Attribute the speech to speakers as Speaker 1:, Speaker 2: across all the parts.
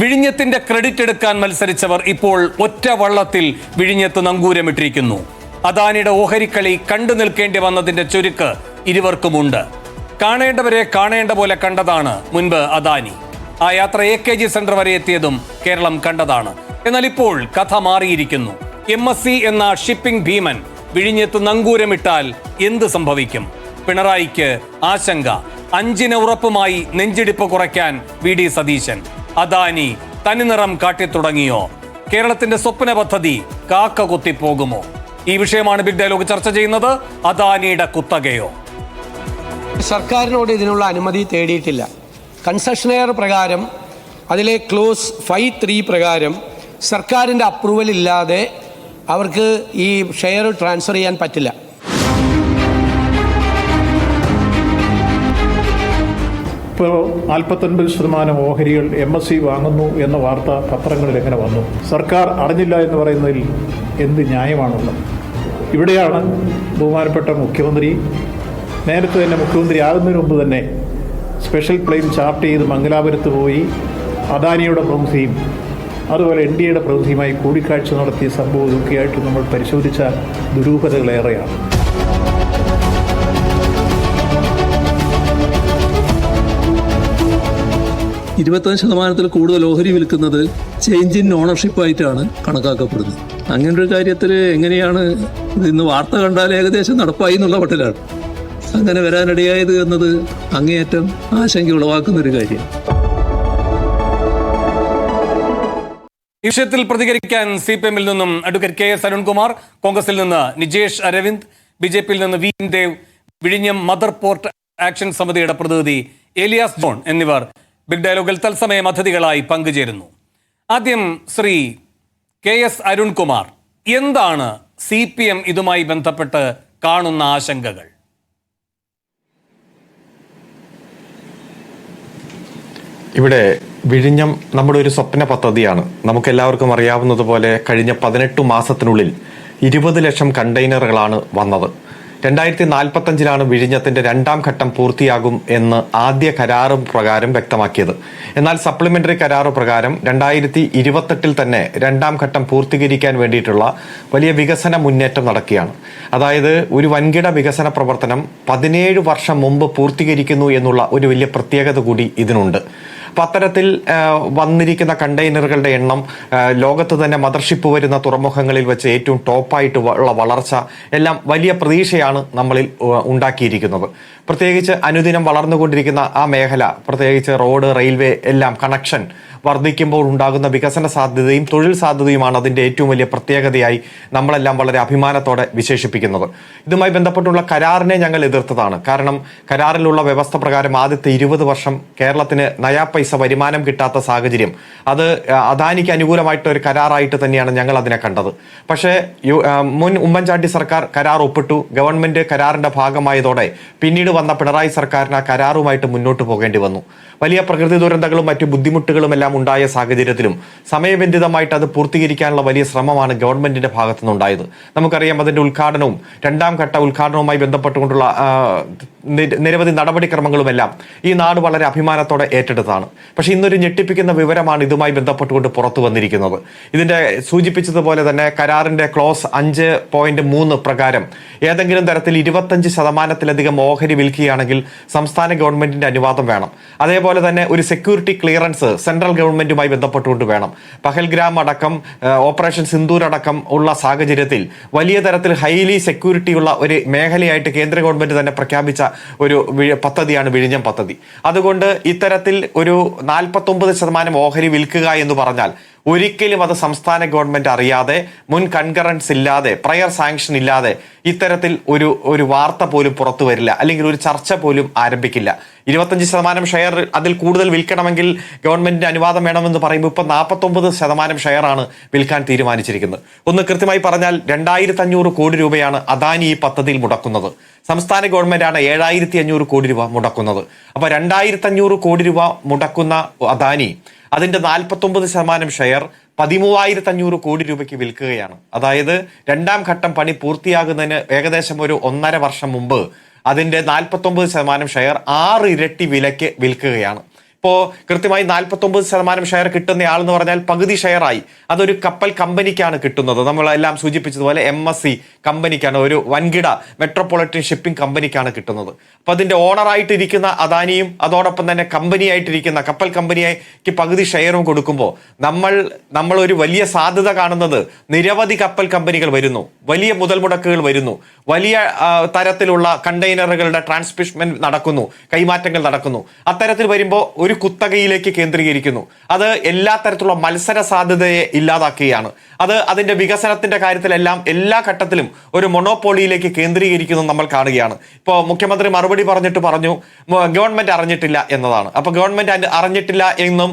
Speaker 1: വിഴിഞ്ഞത്തിന്റെ credit എടുക്കാൻ മത്സരിച്ചവർ ഇപ്പോൾ ഒറ്റ വള്ളത്തിൽ വിഴിഞ്ഞത്ത് നങ്കൂരമിട്ടിരിക്കുന്നു. അദാനിയുടെ ഓഹരിക്കളി കണ്ടു നിൽക്കേണ്ടി വന്നതിന്റെ ചുരുക്ക് ഇരുവർക്കുമുണ്ട്. കാണേണ്ടവരെ കാണേണ്ട പോലെ കണ്ടതാണ് മുൻപ് അദാനി. ആ യാത്ര AKG സെന്റർ വരെ എത്തിയതും കേരളം കണ്ടതാണ്. എന്നാൽ ഇപ്പോൾ കഥ മാറിയിരിക്കുന്നു. MSC എന്ന ഷിപ്പിംഗ് ഭീമൻ വിഴിഞ്ഞത്ത് നങ്കൂരമിട്ടാൽ എന്ത് സംഭവിക്കും? പിണറായിക്ക് ആശങ്ക. 5 ഉറപ്പുമായി നെഞ്ചിടിപ്പ് കുറയ്ക്കാൻ VD സതീശൻ. അദാനി തനിനിറം കാട്ടിത്തുടങ്ങിയോ? കേരളത്തിന്റെ സ്വപ്ന പദ്ധതി കാക്ക കുത്തിപ്പോകുമോ? ഈ വിഷയമാണ് ബിഗ് ഡയലോഗ് ചർച്ച ചെയ്യുന്നത്. അദാനിയുടെ കുത്തകയോ?
Speaker 2: സർക്കാരിനോട് ഇതിനുള്ള അനുമതി തേടിയിട്ടില്ല. കൺസെഷനെയർ പ്രകാരം അതിലെ ക്ലോസ് 5(3) പ്രകാരം സർക്കാരിൻ്റെ അപ്രൂവൽ ഇല്ലാതെ അവർക്ക് ഈ ഷെയർ ട്രാൻസ്ഫർ ചെയ്യാൻ പറ്റില്ല.
Speaker 3: ഇപ്പോൾ 49% ഓഹരികൾ MSC വാങ്ങുന്നു എന്ന വാർത്ത പത്രങ്ങളിൽ എങ്ങനെ വന്നു? സർക്കാർ അറിഞ്ഞില്ല എന്ന് പറയുന്നതിൽ എന്ത് ന്യായമാണുള്ളത്? ഇവിടെയാണ് ബഹുമാനപ്പെട്ട മുഖ്യമന്ത്രി നേരത്തെ തന്നെ മുഖ്യമന്ത്രി ആകുന്നതിന് മുമ്പ് തന്നെ സ്പെഷ്യൽ പ്ലെയിൻ ചാർട്ട് ചെയ്ത് മംഗലാപുരത്ത് പോയി അദാനിയുടെ പ്രതിനിധിയും അതുപോലെ NDAയുടെ പ്രതിനിധിയുമായി കൂടിക്കാഴ്ച നടത്തിയ സംഭവം ഇതൊക്കെയായിട്ട് നമ്മൾ പരിശോധിച്ചാൽ ദുരൂഹതകളേറെയാണ്.
Speaker 4: കൂടുതൽ ഓഹരി വിൽക്കുന്നത് ചേഞ്ച് ഇൻ ഓണർഷിപ്പ് ആയിട്ടാണ് കണക്കാക്കപ്പെടുന്നത്. അങ്ങനൊരു കാര്യത്തിൽ എങ്ങനെയാണ് ഇന്ന് വാർത്ത കണ്ടാൽ ഏകദേശം നടപ്പായി എന്നുള്ള മട്ടിലാണ് അങ്ങനെ വരാനിടയായത് എന്നത് അങ്ങേയറ്റം ആശങ്ക ഉളവാക്കുന്നൊരു കാര്യം.
Speaker 1: ഈ വിഷയത്തിൽ പ്രതികരിക്കാൻ CPM-ൽ നിന്നും അഡ്വക്കേറ്റ് KS അരുൺകുമാർ, കോൺഗ്രസിൽ നിന്ന് നിജേഷ് അരവിന്ദ്, BJP-യിൽ നിന്ന് V. ദേവ്, വിഴിഞ്ഞം മദർ പോർട്ട് ആക്ഷൻ സമിതിയുടെ പ്രതിനിധി ഏലിയാസ് ജോൺ എന്നിവർ ബിഗ് ഡയലോഗിൽ തത്സമയം അതിഥികളായി പങ്കുചേരുന്നു. ആദ്യം ശ്രീ KS അരുൺകുമാർ, എന്താണ് CPM ഇതുമായി ബന്ധപ്പെട്ട് കാണുന്ന ആശങ്കകൾ?
Speaker 5: ഇവിടെ വിഴിഞ്ഞം നമ്മുടെ ഒരു സ്വപ്ന പദ്ധതിയാണ്. നമുക്കെല്ലാവർക്കും അറിയാവുന്നതുപോലെ കഴിഞ്ഞ 18 മാസത്തിനുള്ളിൽ 20 ലക്ഷം കണ്ടെയ്നറുകളാണ് വന്നത്. 2045 വിഴിഞ്ഞത്തിന്റെ 2ാം ഘട്ടം പൂർത്തിയാകും എന്ന് ആദ്യ കരാറ് പ്രകാരം വ്യക്തമാക്കിയത്. എന്നാൽ സപ്ലിമെന്ററി കരാറ് പ്രകാരം 2028 തന്നെ 2ാം ഘട്ടം പൂർത്തീകരിക്കാൻ വേണ്ടിയിട്ടുള്ള വലിയ വികസന മുന്നേറ്റം നടക്കുകയാണ്. അതായത് ഒരു വൻകിട വികസന പ്രവർത്തനം 17 വർഷം മുമ്പ് പൂർത്തീകരിക്കുന്നു എന്നുള്ള ഒരു വലിയ പ്രത്യേകത കൂടി ഇതിനുണ്ട്. അപ്പം അത്തരത്തിൽ വന്നിരിക്കുന്ന കണ്ടെയ്നറുകളുടെ എണ്ണം ലോകത്ത് തന്നെ മദർഷിപ്പ് വരുന്ന തുറമുഖങ്ങളിൽ വെച്ച് ഏറ്റവും ടോപ്പായിട്ട് ഉള്ള വളർച്ച എല്ലാം വലിയ പ്രതീക്ഷയാണ് നമ്മളിൽ ഉണ്ടാക്കിയിരിക്കുന്നത്. പ്രത്യേകിച്ച് അനുദിനം വളർന്നുകൊണ്ടിരിക്കുന്ന ആ മേഖല, പ്രത്യേകിച്ച് റോഡ്, റെയിൽവേ എല്ലാം കണക്ഷൻ വർദ്ധിക്കുമ്പോൾ ഉണ്ടാകുന്ന വികസന സാധ്യതയും തൊഴിൽ സാധ്യതയുമാണ് അതിൻ്റെ ഏറ്റവും വലിയ പ്രത്യേകതയായി നമ്മളെല്ലാം വളരെ അഭിമാനത്തോടെ വിശേഷിപ്പിക്കുന്നത്. ഇതുമായി ബന്ധപ്പെട്ടുള്ള കരാറിനെ ഞങ്ങൾ എതിർത്തതാണ്. കാരണം കരാറിലുള്ള വ്യവസ്ഥ പ്രകാരം ആദ്യത്തെ 20 വർഷം കേരളത്തിന് നയാ പൈസ വരുമാനം കിട്ടാത്ത സാഹചര്യം, അത് അദാനിക്ക് അനുകൂലമായിട്ട് ഒരു കരാറായിട്ട് തന്നെയാണ് ഞങ്ങൾ അതിനെ കണ്ടത്. പക്ഷേ മുൻ ഉമ്മൻചാണ്ടി സർക്കാർ കരാർ ഒപ്പിട്ടു. ഗവൺമെന്റ് കരാറിന്റെ ഭാഗമായതോടെ പിന്നീട് വന്ന പിണറായി സർക്കാരിന് ആ കരാറുമായിട്ട് മുന്നോട്ട് പോകേണ്ടി വന്നു. വലിയ പ്രകൃതി ദുരന്തങ്ങളും മറ്റു ബുദ്ധിമുട്ടുകളും എല്ലാം ഉണ്ടായ സാഹചര്യത്തിലും സമയബന്ധിതമായിട്ട് അത് പൂർത്തീകരിക്കാനുള്ള വലിയ ശ്രമമാണ് ഗവൺമെന്റിന്റെ ഭാഗത്തു നിന്നുണ്ടായത്. നമുക്കറിയാം അതിന്റെ ഉദ്ഘാടനവും 2ാം ഘട്ട ഉദ്ഘാടനവുമായി ബന്ധപ്പെട്ടുകൊണ്ടുള്ള നിരവധി നടപടിക്രമങ്ങളുമെല്ലാം ഈ നാട് വളരെ അഭിമാനത്തോടെ ഏറ്റെടുത്താണ്. പക്ഷെ ഇന്നൊരു ഞെട്ടിപ്പിക്കുന്ന വിവരമാണ് ഇതുമായി ബന്ധപ്പെട്ടുകൊണ്ട് പുറത്തു വന്നിരിക്കുന്നത്. ഇതിന്റെ സൂചിപ്പിച്ചതുപോലെ തന്നെ കരാറിന്റെ ക്ലോസ് 5.3 പ്രകാരം ഏതെങ്കിലും തരത്തിൽ 25%-ലധികം ഓഹരി വിൽക്കുകയാണെങ്കിൽ സംസ്ഥാന ഗവൺമെന്റിന്റെ അനുവാദം വേണം. അതേപോലെ തന്നെ ഒരു സെക്യൂരിറ്റി ക്ലിയറൻസ് സെൻട്രൽ ഗവൺമെന്റുമായി ബന്ധപ്പെട്ടുകൊണ്ട് വേണം. പഹൽഗ്രാം അടക്കം, ഓപ്പറേഷൻ സിന്ദൂർ അടക്കം ഉള്ള സാഹചര്യത്തിൽ വലിയ തരത്തിൽ ഹൈലി സെക്യൂരിറ്റിയുള്ള ഒരു മേഖലയായിട്ട് കേന്ദ്ര ഗവൺമെന്റ് തന്നെ പ്രഖ്യാപിച്ച ഒരു പദ്ധതിയാണ് വിഴിഞ്ഞം പദ്ധതി. അതുകൊണ്ട് ഇത്തരത്തിൽ ഒരു 49% ഓഹരി വിൽക്കുക എന്ന് പറഞ്ഞാൽ ഒരിക്കലും അത് സംസ്ഥാന ഗവൺമെന്റ് അറിയാതെ, മുൻ കൺകറൻസ് ഇല്ലാതെ, പ്രയർ സാങ്ഷൻ ഇല്ലാതെ ഇത്തരത്തിൽ ഒരു വാർത്ത പോലും പുറത്തു വരില്ല, അല്ലെങ്കിൽ ഒരു ചർച്ച പോലും ആരംഭിക്കില്ല. 25% ഷെയർ അതിൽ കൂടുതൽ വിൽക്കണമെങ്കിൽ ഗവൺമെന്റിന്റെ അനുവാദം വേണമെന്ന് പറയുമ്പോൾ ഇപ്പോൾ 49% ഷെയറാണ് വിൽക്കാൻ തീരുമാനിച്ചിരിക്കുന്നത്. ഒന്ന് കൃത്യമായി പറഞ്ഞാൽ 2500 കോടി രൂപയാണ് അദാനി ഈ പദ്ധതിയിൽ മുടക്കുന്നത്. സംസ്ഥാന ഗവൺമെന്റാണ് 7500 കോടി രൂപ മുടക്കുന്നത്. അപ്പൊ 2500 കോടി രൂപ മുടക്കുന്ന അദാനി അതിന്റെ 49% ഷെയർ 13,500 കോടി രൂപയ്ക്ക് വിൽക്കുകയാണ്. അതായത് 2ാം ഘട്ടം പണി പൂർത്തിയാകുന്നതിന് ഏകദേശം ഒരു 1.5 വർഷം മുമ്പ് അതിന്റെ 49% ഷെയർ 6 ഇരട്ടി വിലയ്ക്ക് വിൽക്കുകയാണ്. ഇപ്പോൾ കൃത്യമായി 49% ഷെയർ കിട്ടുന്ന ആളെന്ന് പറഞ്ഞാൽ പകുതി ഷെയറായി. അതൊരു കപ്പൽ കമ്പനിക്കാണ് കിട്ടുന്നത്. നമ്മളെല്ലാം സൂചിപ്പിച്ചതുപോലെ MSC കമ്പനിക്കാണ്, ഒരു വൻകിട മെട്രോപൊളിറ്റൻ ഷിപ്പിംഗ് കമ്പനിക്കാണ് കിട്ടുന്നത്. അപ്പൊ അതിന്റെ ഓണറായിട്ടിരിക്കുന്ന അദാനിയും അതോടൊപ്പം തന്നെ കമ്പനിയായിട്ടിരിക്കുന്ന കപ്പൽ കമ്പനിക്ക് പകുതി ഷെയറും കൊടുക്കുമ്പോൾ നമ്മൾ ഒരു വലിയ സാധ്യത കാണുന്നത് നിരവധി കപ്പൽ കമ്പനികൾ വരുന്നു, വലിയ മുതൽ മുടക്കുകൾ വരുന്നു, വലിയ തരത്തിലുള്ള കണ്ടെയ്നറുകളുടെ ട്രാൻസ്മിഷൻ നടക്കുന്നു, കൈമാറ്റങ്ങൾ നടക്കുന്നു. അത്തരത്തിൽ വരുമ്പോൾ ഒരു കുത്തകയിലേക്ക് കേന്ദ്രീകരിക്കുന്നു. അത് എല്ലാ തരത്തിലുള്ള മത്സര സാധ്യതയെ ഇല്ലാതാക്കുകയാണ്. അത് അതിന്റെ വികസനത്തിന്റെ കാര്യത്തിലെല്ലാം എല്ലാ ഘട്ടത്തിലും ഒരു മൊണോപോളിയിലേക്ക് കേന്ദ്രീകരിക്കുന്നു നമ്മൾ കാണുകയാണ്. ഇപ്പോൾ മുഖ്യമന്ത്രി മറുപടി പറഞ്ഞു ഗവൺമെന്റ് അറിഞ്ഞിട്ടില്ല എന്നതാണ്. അപ്പൊ ഗവൺമെന്റ് അറിഞ്ഞിട്ടില്ല എന്നും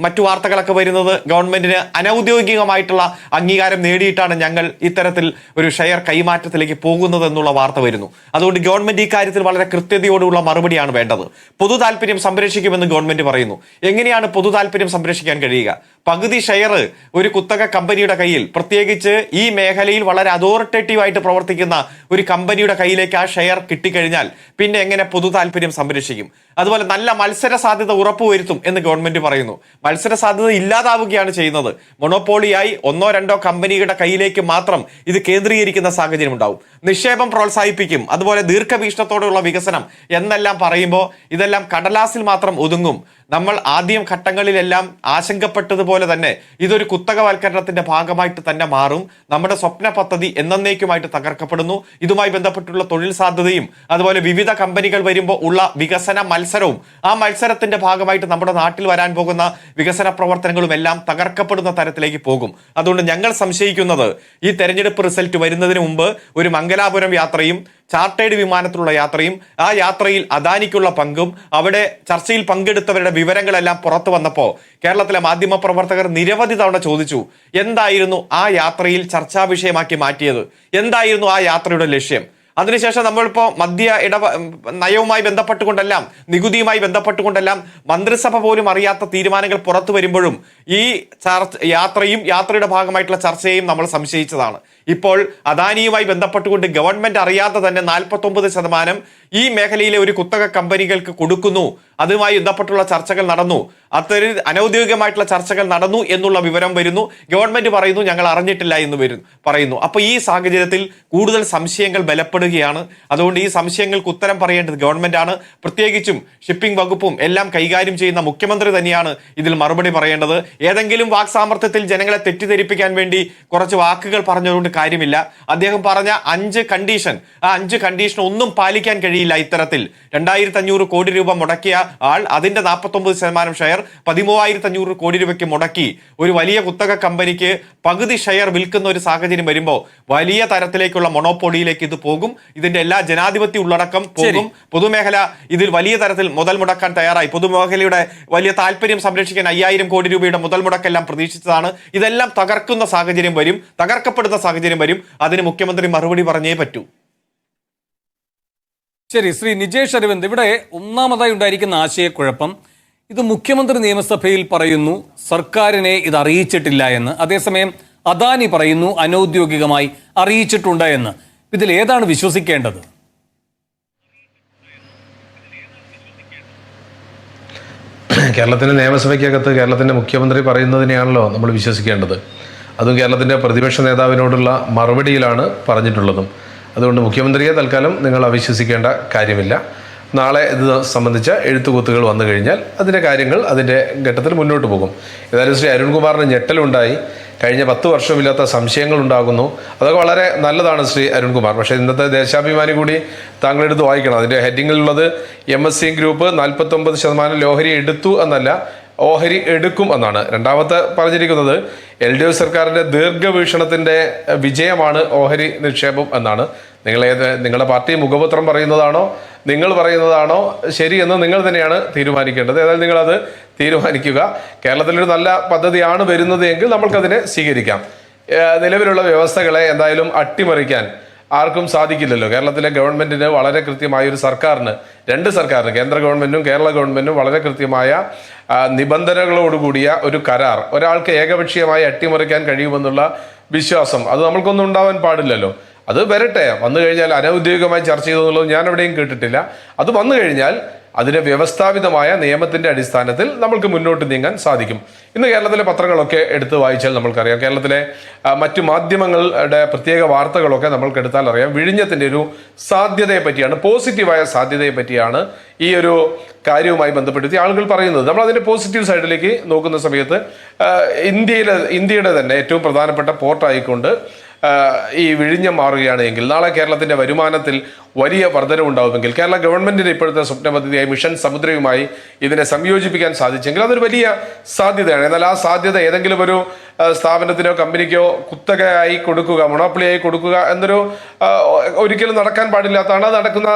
Speaker 5: മറ്റു വാർത്തകളൊക്കെ വരുന്നത് ഗവൺമെന്റിന് അനൌദ്യോഗികമായിട്ടുള്ള അംഗീകാരം നേടിയിട്ടാണ് ഞങ്ങൾ ഇത്തരത്തിൽ ഒരു ഷെയർ കൈമാറ്റത്തിലേക്ക് പോകുന്നത് എന്നുള്ള വാർത്ത വരുന്നു. അതുകൊണ്ട് ഗവൺമെന്റ് ഈ കാര്യത്തിൽ വളരെ കൃത്യതയോടുള്ള മറുപടിയാണ് വേണ്ടത്. പൊതു താല്പര്യം സംരക്ഷിക്കുമെന്ന് ഗവൺമെന്റ് പറയുന്നു. എങ്ങനെയാണ് പൊതു താല്പര്യം സംരക്ഷിക്കാൻ കഴിയുക? പകുതി ഷെയർ ഒരു കുത്തക കമ്പനിയുടെ കയ്യിൽ, പ്രത്യേകിച്ച് ഈ മേഖലയിൽ വളരെ അതോറിറ്റേറ്റീവ് ആയിട്ട് പ്രവർത്തിക്കുന്ന ഒരു കമ്പനിയുടെ കയ്യിലേക്ക് ആ ഷെയർ കിട്ടിക്കഴിഞ്ഞാൽ പിന്നെ എങ്ങനെ പൊതു താല്പര്യം സംരക്ഷിക്കും? അതുപോലെ നല്ല മത്സര സാധ്യത ഉറപ്പുവരുത്തും എന്ന് ഗവൺമെന്റ് പറയുന്നു. മത്സര സാധ്യത ഇല്ലാതാവുകയാണ് ചെയ്യുന്നത്. മൊണോപോളിയായി 1-2 കമ്പനികളുടെ കയ്യിലേക്ക് മാത്രം ഇത് കേന്ദ്രീകരിക്കുന്ന സാഹചര്യം ഉണ്ടാവും. നിക്ഷേപം പ്രോത്സാഹിപ്പിക്കും, അതുപോലെ ദീർഘവീക്ഷണത്തോടെയുള്ള വികസനം എന്നെല്ലാം പറയുമ്പോൾ ഇതെല്ലാം കടലാസിൽ മാത്രം ഒതുങ്ങും. നമ്മൾ ആദ്യം ഘട്ടങ്ങളിലെല്ലാം ആശങ്കപ്പെട്ടതുപോലെ തന്നെ ഇതൊരു കുത്തകവൽക്കരണത്തിന്റെ ഭാഗമായിട്ട് തന്നെ മാറും. നമ്മുടെ സ്വപ്ന പദ്ധതി എന്നേക്കുമായിട്ട് തകർക്കപ്പെടുന്നു. ഇതുമായി ബന്ധപ്പെട്ടുള്ള തൊഴിൽ സാധ്യതയും അതുപോലെ വിവിധ കമ്പനികൾ വരുമ്പോൾ ഉള്ള വികസന മത്സരവും ആ മത്സരത്തിന്റെ ഭാഗമായിട്ട് നമ്മുടെ നാട്ടിൽ വരാൻ പോകുന്ന വികസന പ്രവർത്തനങ്ങളും എല്ലാം തകർക്കപ്പെടുന്ന തരത്തിലേക്ക് പോകും. അതുകൊണ്ട് ഞങ്ങൾ സംശയിക്കുന്നത് ഈ തെരഞ്ഞെടുപ്പ് റിസൾട്ട് വരുന്നതിന് മുമ്പ് ഒരു മംഗലാപുരം യാത്രയും ചാർട്ടേഡ് വിമാനത്തിലുള്ള യാത്രയും ആ യാത്രയിൽ അദാനിക്കുള്ള പങ്കും അവിടെ ചർച്ചയിൽ പങ്കെടുത്തവരുടെ വിവരങ്ങളെല്ലാം പുറത്തു വന്നപ്പോൾ കേരളത്തിലെ മാധ്യമ പ്രവർത്തകർ നിരവധി തവണ ചോദിച്ചു, എന്തായിരുന്നു ആ യാത്രയിൽ ചർച്ചാ വിഷയമാക്കി മാറ്റിയത്? എന്തായിരുന്നു ആ യാത്രയുടെ ലക്ഷ്യം? അതിനുശേഷം നമ്മളിപ്പോൾ നയവുമായി ബന്ധപ്പെട്ടുകൊണ്ടെല്ലാം, നികുതിയുമായി ബന്ധപ്പെട്ടുകൊണ്ടെല്ലാം മന്ത്രിസഭ പോലും അറിയാത്ത തീരുമാനങ്ങൾ പുറത്തു വരുമ്പോഴും ഈ യാത്രയും യാത്രയുടെ ഭാഗമായിട്ടുള്ള ചർച്ചയും നമ്മൾ സംശയിച്ചതാണ്. ഇപ്പോൾ അദാനിയുമായി ബന്ധപ്പെട്ടുകൊണ്ട് ഗവൺമെന്റ് അറിയാതെ തന്നെ 49% ഈ മേഖലയിലെ ഒരു കുത്തക കമ്പനികൾക്ക് കൊടുക്കുന്നു. അതുമായി ബന്ധപ്പെട്ടുള്ള ചർച്ചകൾ നടന്നു, അത്തരം അനൌദ്യോഗികമായിട്ടുള്ള ചർച്ചകൾ നടന്നു എന്നുള്ള വിവരം വരുന്നു. ഗവൺമെന്റ് പറയുന്നു ഞങ്ങൾ അറിഞ്ഞിട്ടില്ല എന്ന് പറയുന്നു. അപ്പൊ ഈ സാഹചര്യത്തിൽ കൂടുതൽ സംശയങ്ങൾ ബലപ്പെടുകയാണ്. അതുകൊണ്ട് ഈ സംശയങ്ങൾക്ക് ഉത്തരം പറയേണ്ടത് ഗവൺമെന്റ് ആണ്. പ്രത്യേകിച്ചും ഷിപ്പിംഗ് വകുപ്പും എല്ലാം കൈകാര്യം ചെയ്യുന്ന മുഖ്യമന്ത്രി തന്നെയാണ് ഇതിൽ മറുപടി പറയേണ്ടത്. ഏതെങ്കിലും വാക്സാമർത്ഥ്യത്തിൽ ജനങ്ങളെ തെറ്റിദ്ധരിപ്പിക്കാൻ വേണ്ടി കുറച്ച് വാക്കുകൾ പറഞ്ഞതുകൊണ്ട് കാര്യമില്ല. അദ്ദേഹം പറഞ്ഞ 5 കണ്ടീഷൻ, ആ 5 കണ്ടീഷൻ ഒന്നും പാലിക്കാൻ കഴിയില്ല. ഇത്തരത്തിൽ 2500 കോടി രൂപ മുടക്കിയ ആൾ അതിന്റെ 49% ഷെയർ 13,500 കോടി രൂപയ്ക്ക് മുടക്കി ഒരു വലിയ കുത്തക കമ്പനിക്ക് പകുതി ഷെയർ വിൽക്കുന്ന ഒരു സാഹചര്യം വരുമ്പോൾ വലിയ തരത്തിലേക്കുള്ള മൊണോപ്പൊളിയിലേക്ക് ഇത് പോകും. ഇതിന്റെ എല്ലാ ജനാധിപത്യ ഉള്ളടക്കം പോകും. പൊതുമേഖല ഇതിൽ വലിയ തരത്തിൽ മുതൽ മുടക്കാൻ തയ്യാറായി. പൊതുമേഖലയുടെ വലിയ താല്പര്യം സംരക്ഷിക്കാൻ 5000 കോടി രൂപയുടെ മുതൽ മുടക്കെല്ലാം പ്രതീക്ഷിച്ചതാണ്. ഇതെല്ലാം തകർക്കുന്ന സാഹചര്യം വരും, തകർക്കപ്പെടുന്ന സാഹചര്യം വരും. അതിന് മുഖ്യമന്ത്രി മറുപടി പറഞ്ഞേ പറ്റൂ.
Speaker 1: ശരി, ശ്രീ നിജേഷ് അരവിന്ദ്, ഇവിടെ ഒന്നാമതായി ഉണ്ടായിരിക്കുന്ന ആശയക്കുഴപ്പം, ഇത് മുഖ്യമന്ത്രി നിയമസഭയിൽ പറയുന്നു സർക്കാരിനെ ഇത് അറിയിച്ചിട്ടില്ല എന്ന്, അതേസമയം അദാനി പറയുന്നു അനൌദ്യോഗികമായി അറിയിച്ചിട്ടുണ്ട് എന്ന്. ഇതിൽ ഏതാണ് വിശ്വസിക്കേണ്ടത്?
Speaker 6: കേരളത്തിൻ്റെ നിയമസഭയ്ക്കകത്ത് കേരളത്തിൻ്റെ മുഖ്യമന്ത്രി പറയുന്നതിനെയാണല്ലോ നമ്മൾ വിശ്വസിക്കേണ്ടത്. അതും കേരളത്തിൻ്റെ പ്രതിപക്ഷ നേതാവിനോടുള്ള മറുപടിയിലാണ് പറഞ്ഞിട്ടുള്ളതും. അതുകൊണ്ട് മുഖ്യമന്ത്രിയെ തൽക്കാലം നിങ്ങൾ അവിശ്വസിക്കേണ്ട കാര്യമില്ല. നാളെ ഇത് സംബന്ധിച്ച എഴുത്തുകുത്തുകൾ വന്നു കഴിഞ്ഞാൽ അതിൻ്റെ കാര്യങ്ങൾ അതിൻ്റെ ഘട്ടത്തിൽ മുന്നോട്ട് പോകും. ഏതായാലും ശ്രീ അരുൺകുമാറിന് ഞെട്ടലുണ്ടായി. കഴിഞ്ഞ 10 വർഷമില്ലാത്ത സംശയങ്ങൾ ഉണ്ടാകുന്നു. അതൊക്കെ വളരെ നല്ലതാണ് ശ്രീ അരുൺകുമാർ. പക്ഷേ ഇന്നത്തെ ദേശാഭിമാനി കൂടി താങ്കളെടുത്ത് വായിക്കണം. അതിൻ്റെ ഹെഡിങ്ങിലുള്ളത് MSC ഗ്രൂപ്പ് 49% ഓഹരി എടുത്തു എന്നല്ല, ഓഹരി എടുക്കും എന്നാണ്. രണ്ടാമത്തെ പറഞ്ഞിരിക്കുന്നത് LDF സർക്കാരിൻ്റെ ദീർഘവീക്ഷണത്തിൻ്റെ വിജയമാണ് ഓഹരി നിക്ഷേപം എന്നാണ്. നിങ്ങളുടെ പാർട്ടി മുഖപത്രം പറയുന്നതാണോ നിങ്ങൾ പറയുന്നതാണോ ശരിയെന്ന് നിങ്ങൾ തന്നെയാണ് തീരുമാനിക്കേണ്ടത്. ഏതായാലും നിങ്ങളത് തീരുമാനിക്കുക. കേരളത്തിലൊരു നല്ല പദ്ധതിയാണ് വരുന്നത് എങ്കിൽ നമ്മൾക്കതിനെ സ്വീകരിക്കാം. നിലവിലുള്ള വ്യവസ്ഥകളെ എന്തായാലും അട്ടിമറിക്കാൻ ആർക്കും സാധിക്കില്ലല്ലോ. കേരളത്തിലെ ഗവൺമെന്റിന് വളരെ കൃത്യമായൊരു സർക്കാരിന്, 2 സർക്കാരിന്, കേന്ദ്ര ഗവൺമെന്റും കേരള ഗവൺമെന്റും വളരെ കൃത്യമായ നിബന്ധനകളോടുകൂടിയ ഒരു കരാർ ഒരാൾക്ക് ഏകപക്ഷീയമായി അട്ടിമറിക്കാൻ കഴിയുമെന്നുള്ള വിശ്വാസം അത് നമ്മൾക്കൊന്നും ഉണ്ടാവാൻ പാടില്ലല്ലോ. അത് വരട്ടെ. വന്നു കഴിഞ്ഞാൽ അനൗദ്യോഗികമായി ചർച്ച ചെയ്തെന്നുള്ളത് ഞാൻ എവിടെയും കേട്ടിട്ടില്ല. അത് വന്നു കഴിഞ്ഞാൽ അതിനെ വ്യവസ്ഥാപിതമായ നിയമത്തിന്റെ അടിസ്ഥാനത്തിൽ നമ്മൾക്ക് മുന്നോട്ട് നീങ്ങാൻ സാധിക്കും. ഇന്ന് കേരളത്തിലെ പത്രങ്ങളൊക്കെ എടുത്ത് വായിച്ചാൽ നമ്മൾക്കറിയാം, കേരളത്തിലെ മറ്റു മാധ്യമങ്ങളുടെ പ്രത്യേക വാർത്തകളൊക്കെ നമ്മൾക്ക് എടുത്താൽ അറിയാം, വിഴിഞ്ഞത്തിന്റെ ഒരു സാധ്യതയെ പറ്റിയാണ്, പോസിറ്റീവായ സാധ്യതയെ പറ്റിയാണ് ഈ ഒരു കാര്യവുമായി ബന്ധപ്പെടുത്തി ആളുകൾ പറയുന്നത്. നമ്മൾ അതിന്റെ പോസിറ്റീവ് സൈഡിലേക്ക് നോക്കുന്ന സമയത്ത് ഇന്ത്യയുടെ തന്നെ ഏറ്റവും പ്രധാനപ്പെട്ട പോർട്ടായിക്കൊണ്ട് ഈ വിഴിഞ്ഞം മാറുകയാണ് എങ്കിൽ നാളെ കേരളത്തിന്റെ വരുമാനത്തിൽ വലിയ വർധനവുണ്ടാവുമെങ്കിൽ, കേരള ഗവൺമെന്റിന്റെ ഇപ്പോഴത്തെ സ്വപ്ന പദ്ധതിയായി മിഷൻ സമുദ്രയുമായി ഇതിനെ സംയോജിപ്പിക്കാൻ സാധിച്ചെങ്കിൽ അതൊരു വലിയ സാധ്യതയാണ്. എന്നാൽ ആ സാധ്യത ഏതെങ്കിലും ഒരു സ്ഥാപനത്തിനോ കമ്പനിക്കോ കുത്തകയായി കൊടുക്കുക, മൊണോപ്പൊളിയായി കൊടുക്കുക എന്നൊരു ഒരിക്കലും നടക്കാൻ പാടില്ലാത്തതാണ്. അത് നടക്കുന്ന